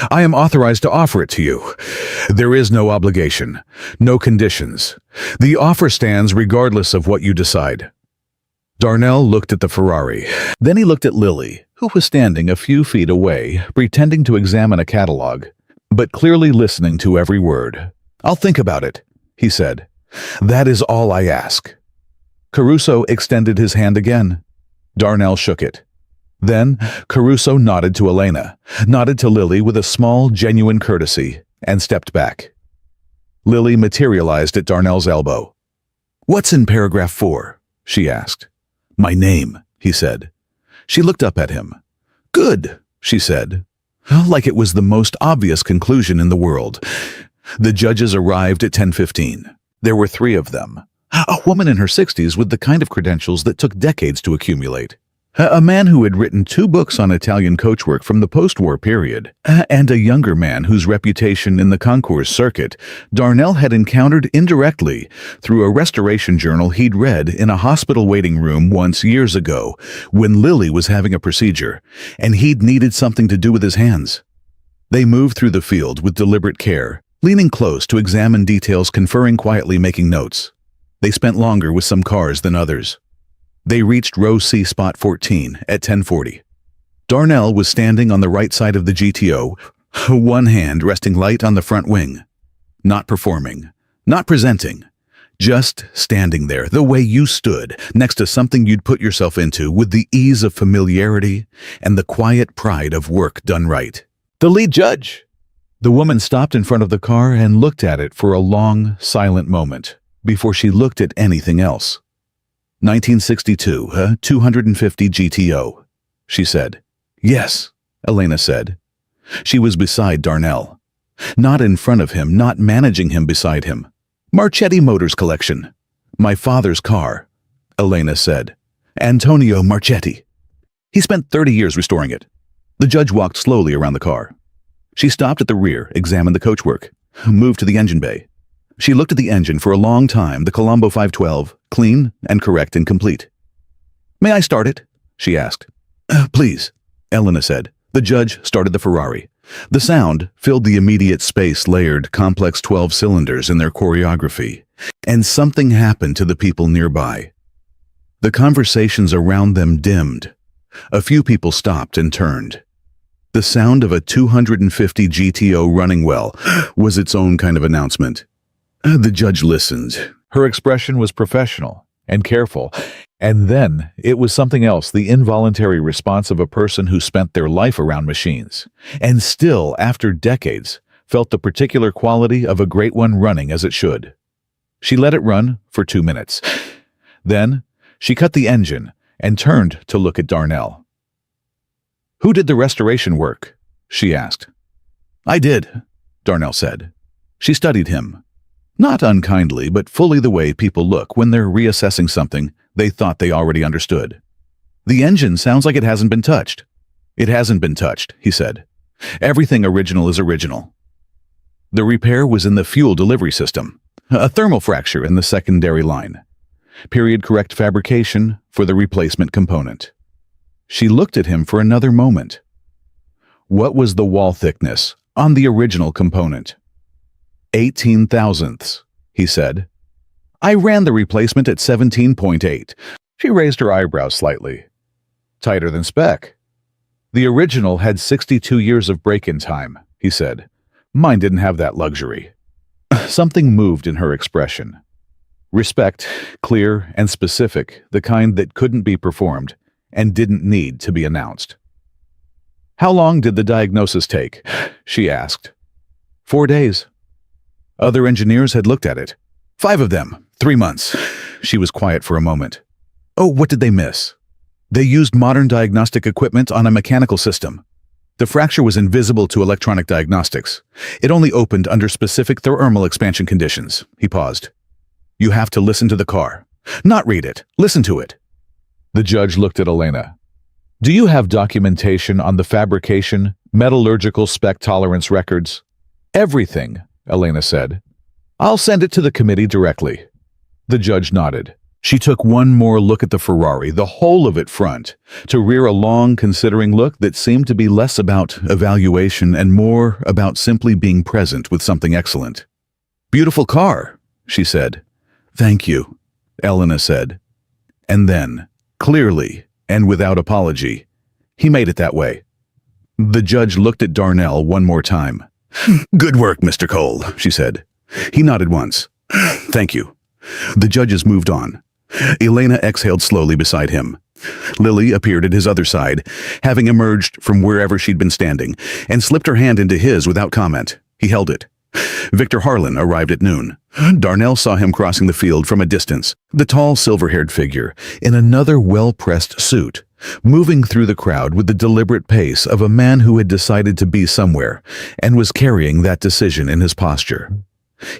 I am authorized to offer it to you. There is no obligation, no conditions. The offer stands regardless of what you decide. Darnell looked at the Ferrari. Then he looked at Lily, who was standing a few feet away, pretending to examine a catalog, but clearly listening to every word. I'll think about it, he said. That is all I ask. Caruso extended his hand again. Darnell shook it. Then Caruso nodded to Elena, nodded to Lily with a small, genuine courtesy, and stepped back. Lily materialized at Darnell's elbow. What's in paragraph 4? She asked. My name, he said. She looked up at him. Good, she said. Like it was the most obvious conclusion in the world. The judges arrived at 10:15. There were 3 of them. A woman in her 60s with the kind of credentials that took decades to accumulate. A man who had written 2 books on Italian coachwork from the post-war period, and a younger man whose reputation in the concours circuit Darnell had encountered indirectly through a restoration journal he'd read in a hospital waiting room once years ago when Lily was having a procedure, and he'd needed something to do with his hands. They moved through the field with deliberate care, leaning close to examine details, conferring quietly, making notes. They spent longer with some cars than others. They reached row C, spot 14, at 10:40. Darnell was standing on the right side of the GTO, one hand resting light on the front wing. Not performing, not presenting, just standing there, the way you stood, next to something you'd put yourself into with the ease of familiarity and the quiet pride of work done right. The lead judge! The woman stopped in front of the car and looked at it for a long, silent moment before she looked at anything else. 1962, 250 GTO, she said. Yes, Elena said. She was beside Darnell. Not in front of him, not managing him beside him. Marchetti Motors collection. My father's car, Elena said. Antonio Marchetti. He spent 30 years restoring it. The judge walked slowly around the car. She stopped at the rear, examined the coachwork, moved to the engine bay. She looked at the engine for a long time, the Colombo 512, clean and correct and complete. May I start it? She asked. Please, Elena said. The judge started the Ferrari. The sound filled the immediate space, layered, complex 12 cylinders in their choreography, and something happened to the people nearby. The conversations around them dimmed. A few people stopped and turned. The sound of a 250 GTO running well was its own kind of announcement. The judge listened. Her expression was professional and careful, and then it was something else, the involuntary response of a person who spent their life around machines, and still, after decades, felt the particular quality of a great one running as it should. She let it run for 2 minutes. Then she cut the engine and turned to look at Darnell. "Who did the restoration work?" she asked. "I did," Darnell said. She studied him. Not unkindly, but fully the way people look when they're reassessing something they thought they already understood. "The engine sounds like it hasn't been touched." "It hasn't been touched," he said. "Everything original is original." The repair was in the fuel delivery system, a thermal fracture in the secondary line. Period-correct fabrication for the replacement component. She looked at him for another moment. What was the wall thickness on the original component? 18 thousandths, he said. "I ran the replacement at 17.8. She raised her eyebrows slightly. "Tighter than spec." "The original had 62 years of break-in time," he said. "Mine didn't have that luxury." Something moved in her expression. Respect, clear and specific, the kind that couldn't be performed and didn't need to be announced. "How long did the diagnosis take?" she asked. 4 days. Other engineers had looked at it. 5 of them, 3 months. She was quiet for a moment. "Oh, what did they miss?" "They used modern diagnostic equipment on a mechanical system. The fracture was invisible to electronic diagnostics. It only opened under specific thermal expansion conditions." He paused. "You have to listen to the car. Not read it. Listen to it." The judge looked at Elena. "Do you have documentation on the fabrication, metallurgical spec tolerance records?" "Everything," Elena said. "I'll send it to the committee directly." The judge nodded. She took one more look at the Ferrari, the whole of it front, to rear a long, considering look that seemed to be less about evaluation and more about simply being present with something excellent. "Beautiful car," she said. "Thank you," Elena said. And then, clearly and without apology, "He made it that way." The judge looked at Darnell one more time. "Good work, Mr. Cole," she said. He nodded once. "Thank you." The judges moved on. Elena exhaled slowly beside him. Lily appeared at his other side, having emerged from wherever she'd been standing, and slipped her hand into his without comment. He held it. Victor Harlan arrived at noon. Darnell saw him crossing the field from a distance, the tall, silver-haired figure, in another well-pressed suit, moving through the crowd with the deliberate pace of a man who had decided to be somewhere and was carrying that decision in his posture.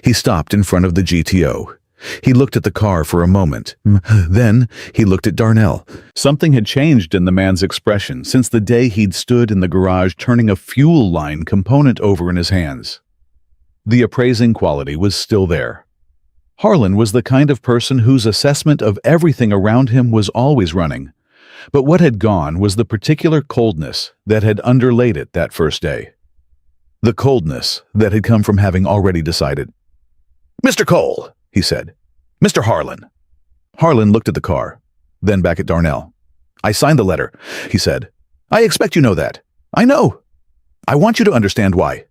He stopped in front of the GTO. He looked at the car for a moment. Then he looked at Darnell. Something had changed in the man's expression since the day he'd stood in the garage turning a fuel line component over in his hands. The appraising quality was still there. Harlan was the kind of person whose assessment of everything around him was always running. But what had gone was the particular coldness that had underlaid it that first day. The coldness that had come from having already decided. "Mr. Cole," he said. "Mr. Harlan." Harlan looked at the car, then back at Darnell. "I signed the letter," he said. "I expect you know that." "I know. I want you to understand why."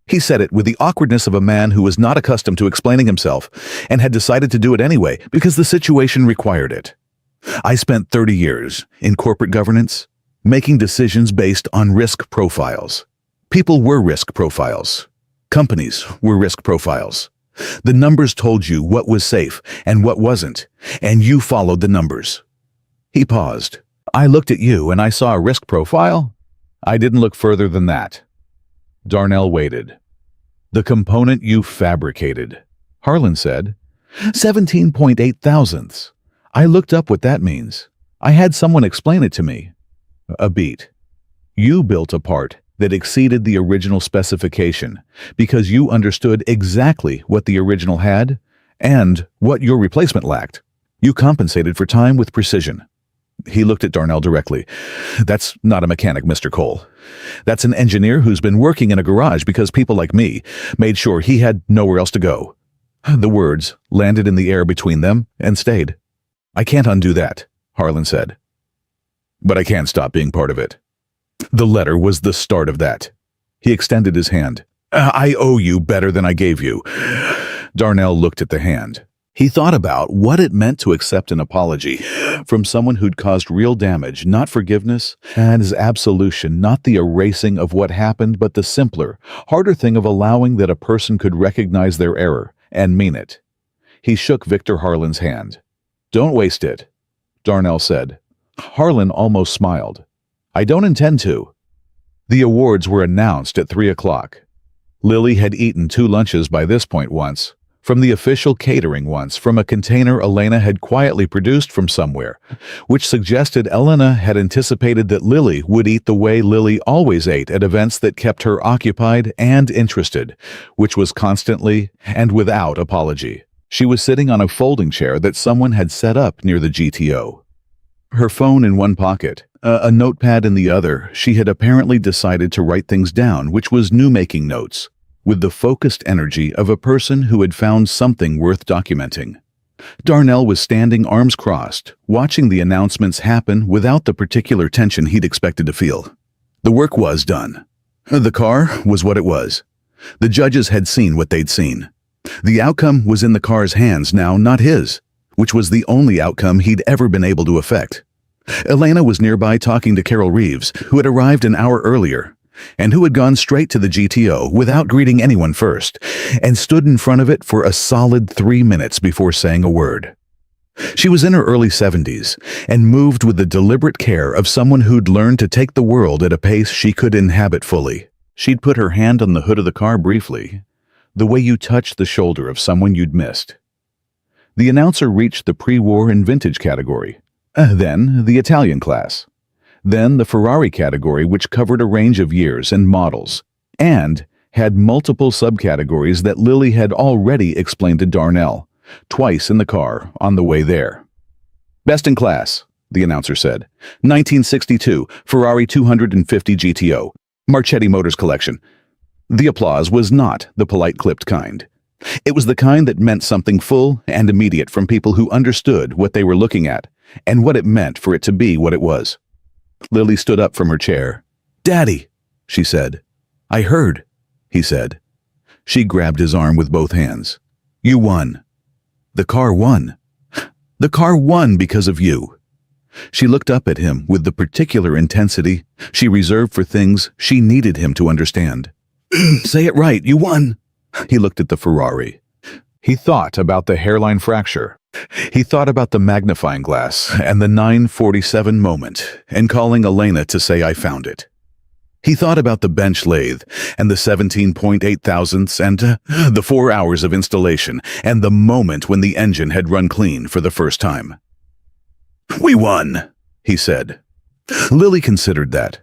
He said it with the awkwardness of a man who was not accustomed to explaining himself and had decided to do it anyway because the situation required it. "I spent 30 years in corporate governance, making decisions based on risk profiles. People were risk profiles. Companies were risk profiles. The numbers told you what was safe and what wasn't, and you followed the numbers." He paused. "I looked at you and I saw a risk profile. I didn't look further than that." Darnell waited. "The component you fabricated," Harlan said. 17.8 thousandths. I looked up what that means. I had someone explain it to me. A beat. You built a part that exceeded the original specification because you understood exactly what the original had and what your replacement lacked. You compensated for time with precision. He looked at Darnell directly. "That's not a mechanic, Mr. Cole. That's an engineer who's been working in a garage because people like me made sure he had nowhere else to go." The words landed in the air between them and stayed. "I can't undo that," Harlan said. "But I can't stop being part of it." The letter was the start of that. He extended his hand. "I owe you better than I gave you." Darnell looked at the hand. He thought about what it meant to accept an apology from someone who'd caused real damage, not forgiveness, and his absolution, not the erasing of what happened, but the simpler, harder thing of allowing that a person could recognize their error and mean it. He shook Victor Harlan's hand. "Don't waste it," Darnell said. Harlan almost smiled. "I don't intend to." The awards were announced at 3 o'clock. Lily had eaten 2 lunches by this point once, from the official catering once, from a container Elena had quietly produced from somewhere, which suggested Elena had anticipated that Lily would eat the way Lily always ate at events that kept her occupied and interested, which was constantly and without apology. She was sitting on a folding chair that someone had set up near the GTO. Her phone in one pocket, a notepad in the other. She had apparently decided to write things down, which was new-making notes, with the focused energy of a person who had found something worth documenting. Darnell was standing arms crossed, watching the announcements happen without the particular tension he'd expected to feel. The work was done. The car was what it was. The judges had seen what they'd seen. The outcome was in the car's hands now, not his, which was the only outcome he'd ever been able to affect. Elena was nearby talking to Carol Reeves, who had arrived an hour earlier, and who had gone straight to the GTO without greeting anyone first, and stood in front of it for a solid 3 minutes before saying a word. She was in her early 70s, and moved with the deliberate care of someone who'd learned to take the world at a pace she could inhabit fully. She'd put her hand on the hood of the car briefly, the way you touched the shoulder of someone you'd missed. The announcer reached the pre-war and vintage category, then the Italian class, then the Ferrari category, which covered a range of years and models, and had multiple subcategories that Lily had already explained to Darnell, twice in the car on the way there. "Best in class," the announcer said. "1962, Ferrari 250 GTO, Marchetti Motors Collection." The applause was not the polite clipped kind. It was the kind that meant something full and immediate from people who understood what they were looking at and what it meant for it to be what it was. Lily stood up from her chair. "Daddy," she said. "I heard," he said. She grabbed his arm with both hands. "You won. The car won. The car won because of you." She looked up at him with the particular intensity she reserved for things she needed him to understand. "Say it right, you won." He looked at the Ferrari. He thought about the hairline fracture. He thought about the magnifying glass and the 9:47 moment and calling Elena to say I found it. He thought about the bench lathe and the 17.8 thousandths and the 4 hours of installation and the moment when the engine had run clean for the first time. "We won," he said. Lily considered that.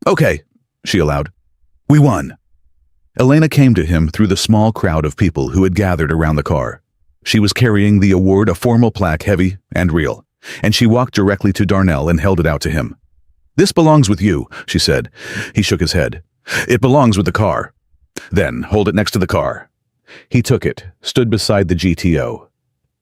"Okay," she allowed. "We won." Elena came to him through the small crowd of people who had gathered around the car. She was carrying the award, a formal plaque, heavy and real, and she walked directly to Darnell and held it out to him. "This belongs with you," she said. He shook his head. "It belongs with the car." "Then hold it next to the car." He took it, stood beside the GTO.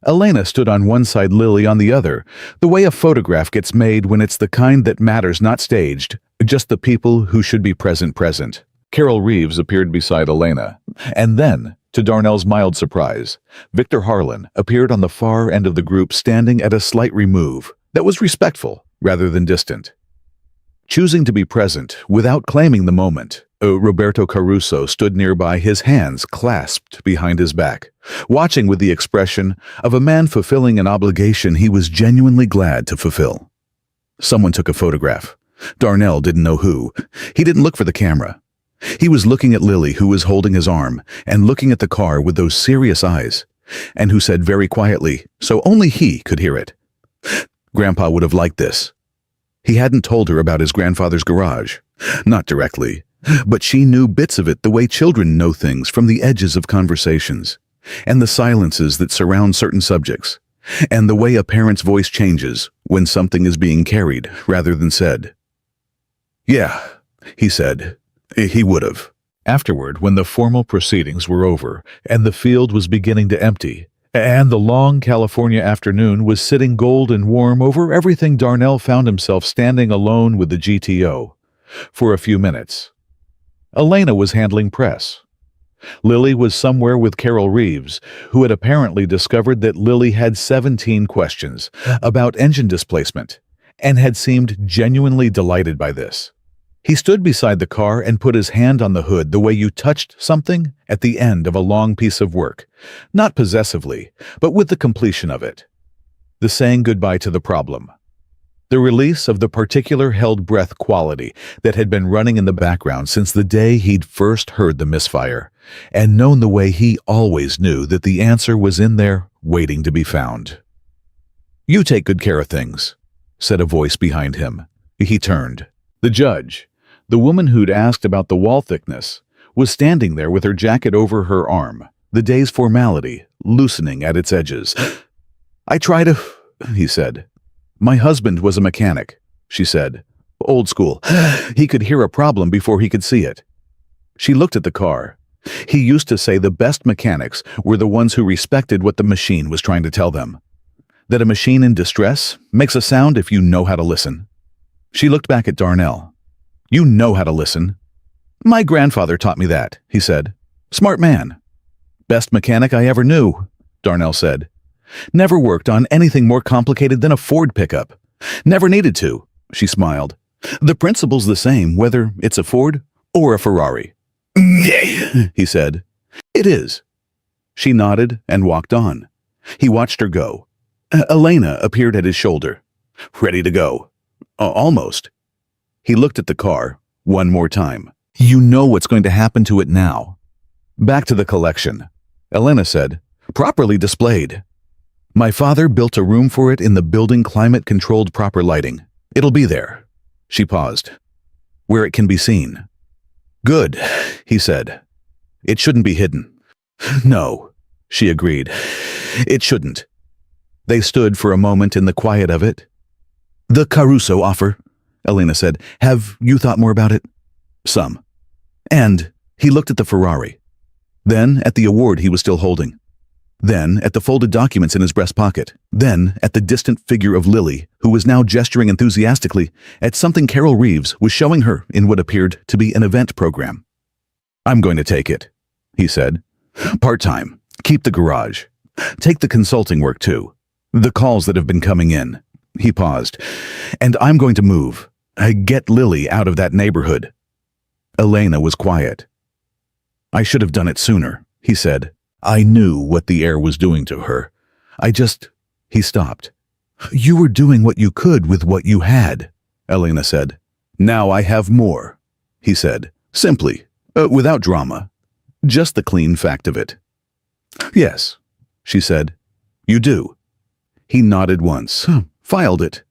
Elena stood on one side, Lily on the other, the way a photograph gets made when it's the kind that matters, not staged, just the people who should be present. Carol Reeves appeared beside Elena, and then, to Darnell's mild surprise, Victor Harlan appeared on the far end of the group, standing at a slight remove that was respectful rather than distant. Choosing to be present without claiming the moment, Roberto Caruso stood nearby, his hands clasped behind his back, watching with the expression of a man fulfilling an obligation he was genuinely glad to fulfill. Someone took a photograph. Darnell didn't know who. He didn't look for the camera. He was looking at Lily, who was holding his arm, and looking at the car with those serious eyes, and who said very quietly, so only he could hear it, "Grandpa would have liked this." He hadn't told her about his grandfather's garage. Not directly, but she knew bits of it the way children know things from the edges of conversations, and the silences that surround certain subjects, and the way a parent's voice changes when something is being carried rather than said. "Yeah," he said. He would have. Afterward, when the formal proceedings were over and the field was beginning to empty, and the long California afternoon was sitting gold and warm over everything, Darnell found himself standing alone with the GTO for a few minutes. Elena was handling press. Lily was somewhere with Carol Reeves, who had apparently discovered that Lily had 17 questions about engine displacement and had seemed genuinely delighted by this. He stood beside the car and put his hand on the hood the way you touched something at the end of a long piece of work, not possessively, but with the completion of it. The saying goodbye to the problem. The release of the particular held breath quality that had been running in the background since the day he'd first heard the misfire, and known the way he always knew that the answer was in there waiting to be found. "You take good care of things," said a voice behind him. He turned. The judge, the woman who'd asked about the wall thickness, was standing there with her jacket over her arm, the day's formality loosening at its edges. "I try to," he said. "My husband was a mechanic," she said. "Old school. He could hear a problem before he could see it." She looked at the car. He used to say the best mechanics were the ones who respected what the machine was trying to tell them. That a machine in distress makes a sound if you know how to listen. She looked back at Darnell. "You know how to listen." "My grandfather taught me that," he said. "Smart man." "Best mechanic I ever knew," Darnell said. "Never worked on anything more complicated than a Ford pickup. Never needed to," she smiled. "The principle's the same whether it's a Ford or a Ferrari." He said. "It is." She nodded and walked on. He watched her go. Elena appeared at his shoulder. "Ready to go." "Almost." He looked at the car one more time. "You know what's going to happen to it now." "Back to the collection," Elena said. "Properly displayed. My father built a room for it in the building, climate-controlled, proper lighting. It'll be there." She paused. "Where it can be seen." "Good," he said. "It shouldn't be hidden." "No," she agreed. "It shouldn't." They stood for a moment in the quiet of it. "The Caruso offer," Elena said. "Have you thought more about it?" "Some." And he looked at the Ferrari. Then at the award he was still holding. Then at the folded documents in his breast pocket. Then at the distant figure of Lily, who was now gesturing enthusiastically at something Carol Reeves was showing her in what appeared to be an event program. "I'm going to take it," he said. "Part-time. Keep the garage. Take the consulting work too. The calls that have been coming in." He paused. "And I'm going to move. Get Lily out of that neighborhood." Elena was quiet. "I should have done it sooner," he said. "I knew what the air was doing to her. He stopped. "You were doing what you could with what you had," Elena said. "Now I have more," he said. Simply, without drama. Just the clean fact of it. "Yes," she said. "You do." He nodded once, filed it,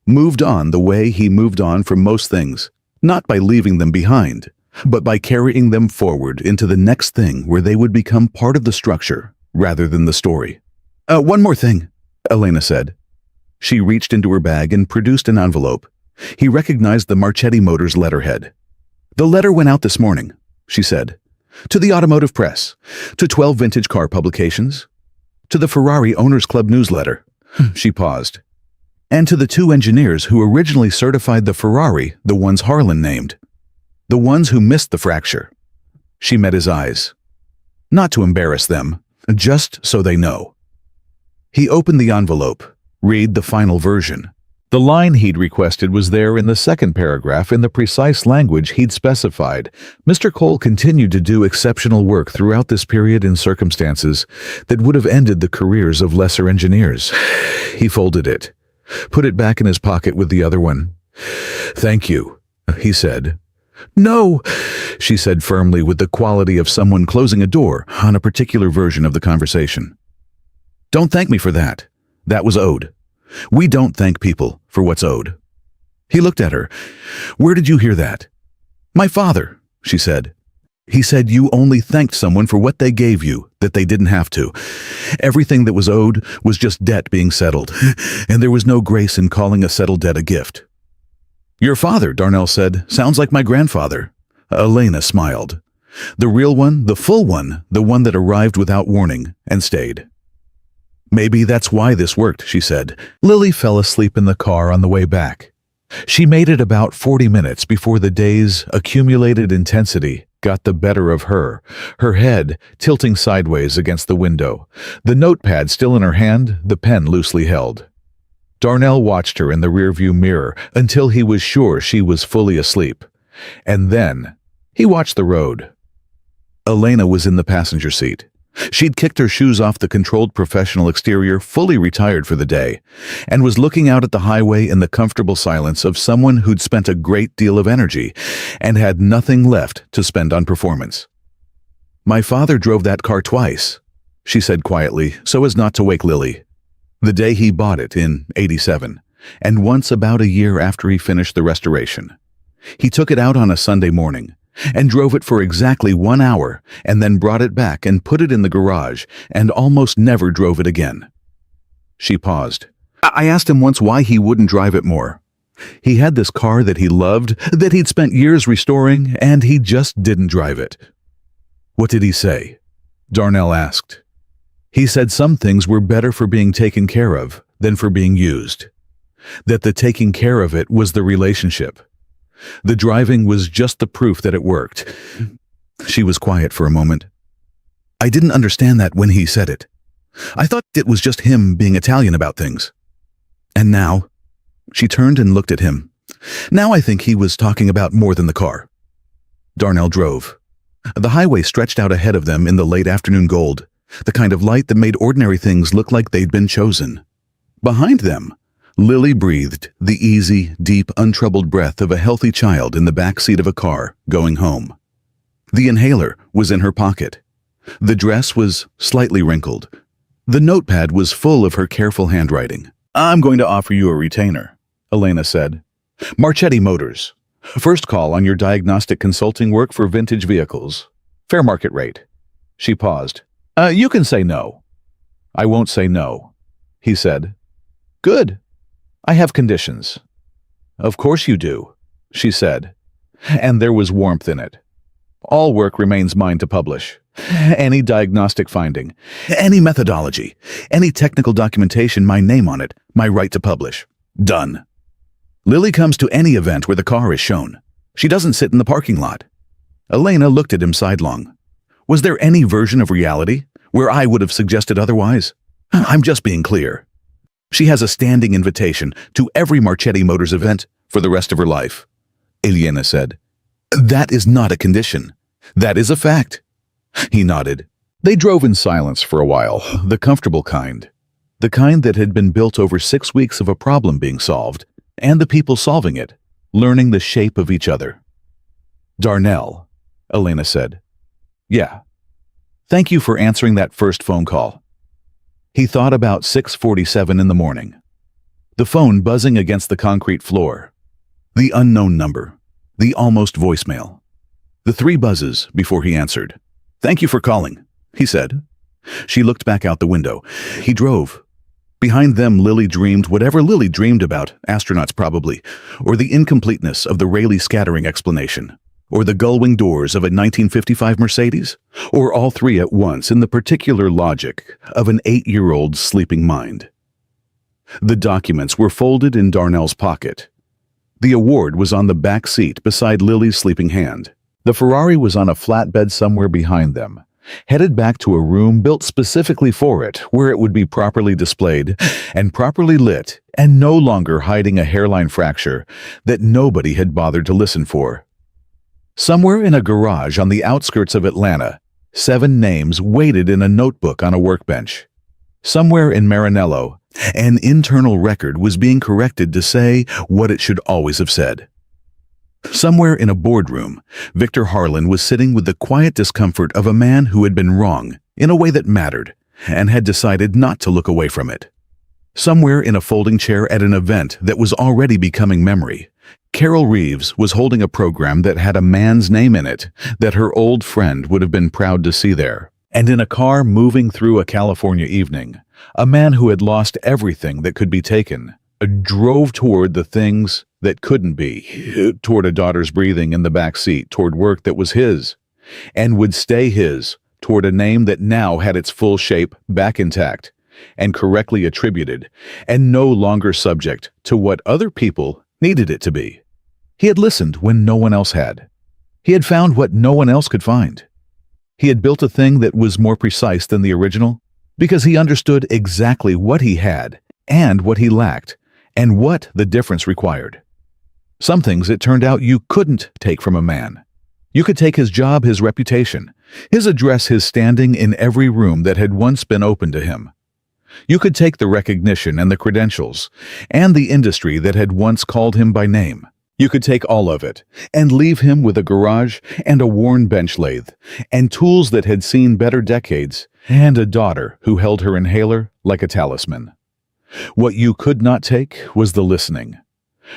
moved on the way he moved on from most things, not by leaving them behind, but by carrying them forward into the next thing where they would become part of the structure rather than the story. "One more thing," Elena said. She reached into her bag and produced an envelope. He recognized the Marchetti Motors letterhead. "The letter went out this morning," she said. "To the Automotive Press, to 12 vintage car publications, to the Ferrari Owners Club newsletter." She paused. "And to the 2 engineers who originally certified the Ferrari, the ones Harlan named. The ones who missed the fracture." She met his eyes. "Not to embarrass them, just so they know." He opened the envelope. Read the final version. The line he'd requested was there in the second paragraph in the precise language he'd specified. Mr. Cole continued to do exceptional work throughout this period in circumstances that would have ended the careers of lesser engineers. He folded it, put it back in his pocket with the other one. "Thank you," he said. "No," she said firmly, with the quality of someone closing a door on a particular version of the conversation. "Don't thank me for that. That was owed. We don't thank people for what's owed." He looked at her. "Where did you hear that?" "My father," she said. "He said you only thanked someone for what they gave you, that they didn't have to. Everything that was owed was just debt being settled, and there was no grace in calling a settled debt a gift." "Your father," Darnell said, "sounds like my grandfather." Elena smiled. "The real one, the full one, the one that arrived without warning and stayed." "Maybe that's why this worked," she said. Lily fell asleep in the car on the way back. She made it about 40 minutes before the day's accumulated intensity got the better of her head tilting sideways against the window, the notepad still in her hand, the pen loosely held. Darnell watched her in the rearview mirror until he was sure she was fully asleep, And then he watched the road. Elena was in the passenger seat. She'd kicked her shoes off the controlled professional exterior, fully retired for the day, and was looking out at the highway in the comfortable silence of someone who'd spent a great deal of energy and had nothing left to spend on performance. "My father drove that car twice," she said quietly, so as not to wake Lily. "The day he bought it in '87, and once about a year after he finished the restoration. He took it out on a Sunday morning and drove it for exactly 1 hour and then brought it back and put it in the garage and almost never drove it again." She paused. "I asked him once why he wouldn't drive it more. He had this car that he loved, that he'd spent years restoring, and he just didn't drive it." "What did he say?" Darnell asked. "He said some things were better for being taken care of than for being used. That the taking care of it was the relationship. The driving was just the proof that it worked." She was quiet for a moment. "I didn't understand that when he said it. I thought it was just him being Italian about things. And now," she turned and looked at him, "now I think he was talking about more than the car." Darnell drove. The highway stretched out ahead of them in the late afternoon gold, the kind of light that made ordinary things look like they'd been chosen. Behind them, Lily breathed the easy, deep, untroubled breath of a healthy child in the back seat of a car going home. The inhaler was in her pocket. The dress was slightly wrinkled. The notepad was full of her careful handwriting. "I'm going to offer you a retainer," Elena said. "Marchetti Motors. First call on your diagnostic consulting work for vintage vehicles. Fair market rate." She paused. You can say no." "I won't say no," he said. "Good. I have conditions." "Of course you do," she said, and there was warmth in it. "All work remains mine to publish. Any diagnostic finding, any methodology, any technical documentation, my name on it, my right to publish. Done. Lily comes to any event where the car is shown. She doesn't sit in the parking lot." Elena looked at him sidelong. "Was there any version of reality where I would have suggested otherwise? I'm just being clear. She has a standing invitation to every Marchetti Motors event for the rest of her life," Elena said. "That is not a condition. That is a fact." He nodded. They drove in silence for a while, the comfortable kind. The kind that had been built over 6 weeks of a problem being solved, and the people solving it, learning the shape of each other. "Darnell," Elena said. "Yeah. Thank you for answering that first phone call." He thought about 6:47 in the morning. The phone buzzing against the concrete floor. The unknown number. The almost voicemail. The 3 buzzes before he answered. "Thank you for calling," he said. She looked back out the window. He drove. Behind them, Lily dreamed whatever Lily dreamed about, astronauts probably, or the incompleteness of the Rayleigh scattering explanation, or the gull-wing doors of a 1955 Mercedes, or all 3 at once in the particular logic of an 8-year-old sleeping mind. The documents were folded in Darnell's pocket. The award was on the back seat beside Lily's sleeping hand. The Ferrari was on a flatbed somewhere behind them, headed back to a room built specifically for it, where it would be properly displayed and properly lit and no longer hiding a hairline fracture that nobody had bothered to listen for. Somewhere in a garage on the outskirts of Atlanta, 7 names waited in a notebook on a workbench. Somewhere in Maranello, an internal record was being corrected to say what it should always have said. Somewhere in a boardroom, Victor Harlan was sitting with the quiet discomfort of a man who had been wrong in a way that mattered and had decided not to look away from it. Somewhere in a folding chair at an event that was already becoming memory, Carol Reeves was holding a program that had a man's name in it that her old friend would have been proud to see there. And in a car moving through a California evening, a man who had lost everything that could be taken drove toward the things that couldn't be, toward a daughter's breathing in the back seat, toward work that was his, and would stay his, toward a name that now had its full shape back intact and correctly attributed, and no longer subject to what other people needed it to be. He had listened when no one else had. He had found what no one else could find. He had built a thing that was more precise than the original because he understood exactly what he had and what he lacked and what the difference required. Some things it turned out you couldn't take from a man. You could take his job, his reputation, his address, his standing in every room that had once been open to him. You could take the recognition and the credentials, and the industry that had once called him by name. You could take all of it, and leave him with a garage and a worn bench lathe, and tools that had seen better decades, and a daughter who held her inhaler like a talisman. What you could not take was the listening.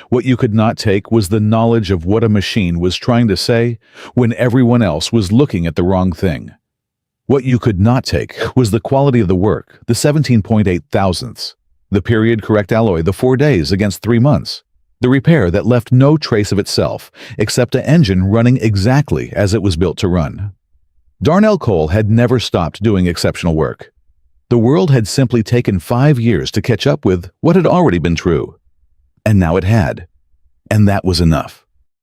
What you could not take was the knowledge of what a machine was trying to say when everyone else was looking at the wrong thing. What you could not take was the quality of the work, the 17.8 thousandths, the period-correct alloy, the 4 days against 3 months, the repair that left no trace of itself except an engine running exactly as it was built to run. Darnell Cole had never stopped doing exceptional work. The world had simply taken 5 years to catch up with what had already been true. And now it had. And that was enough.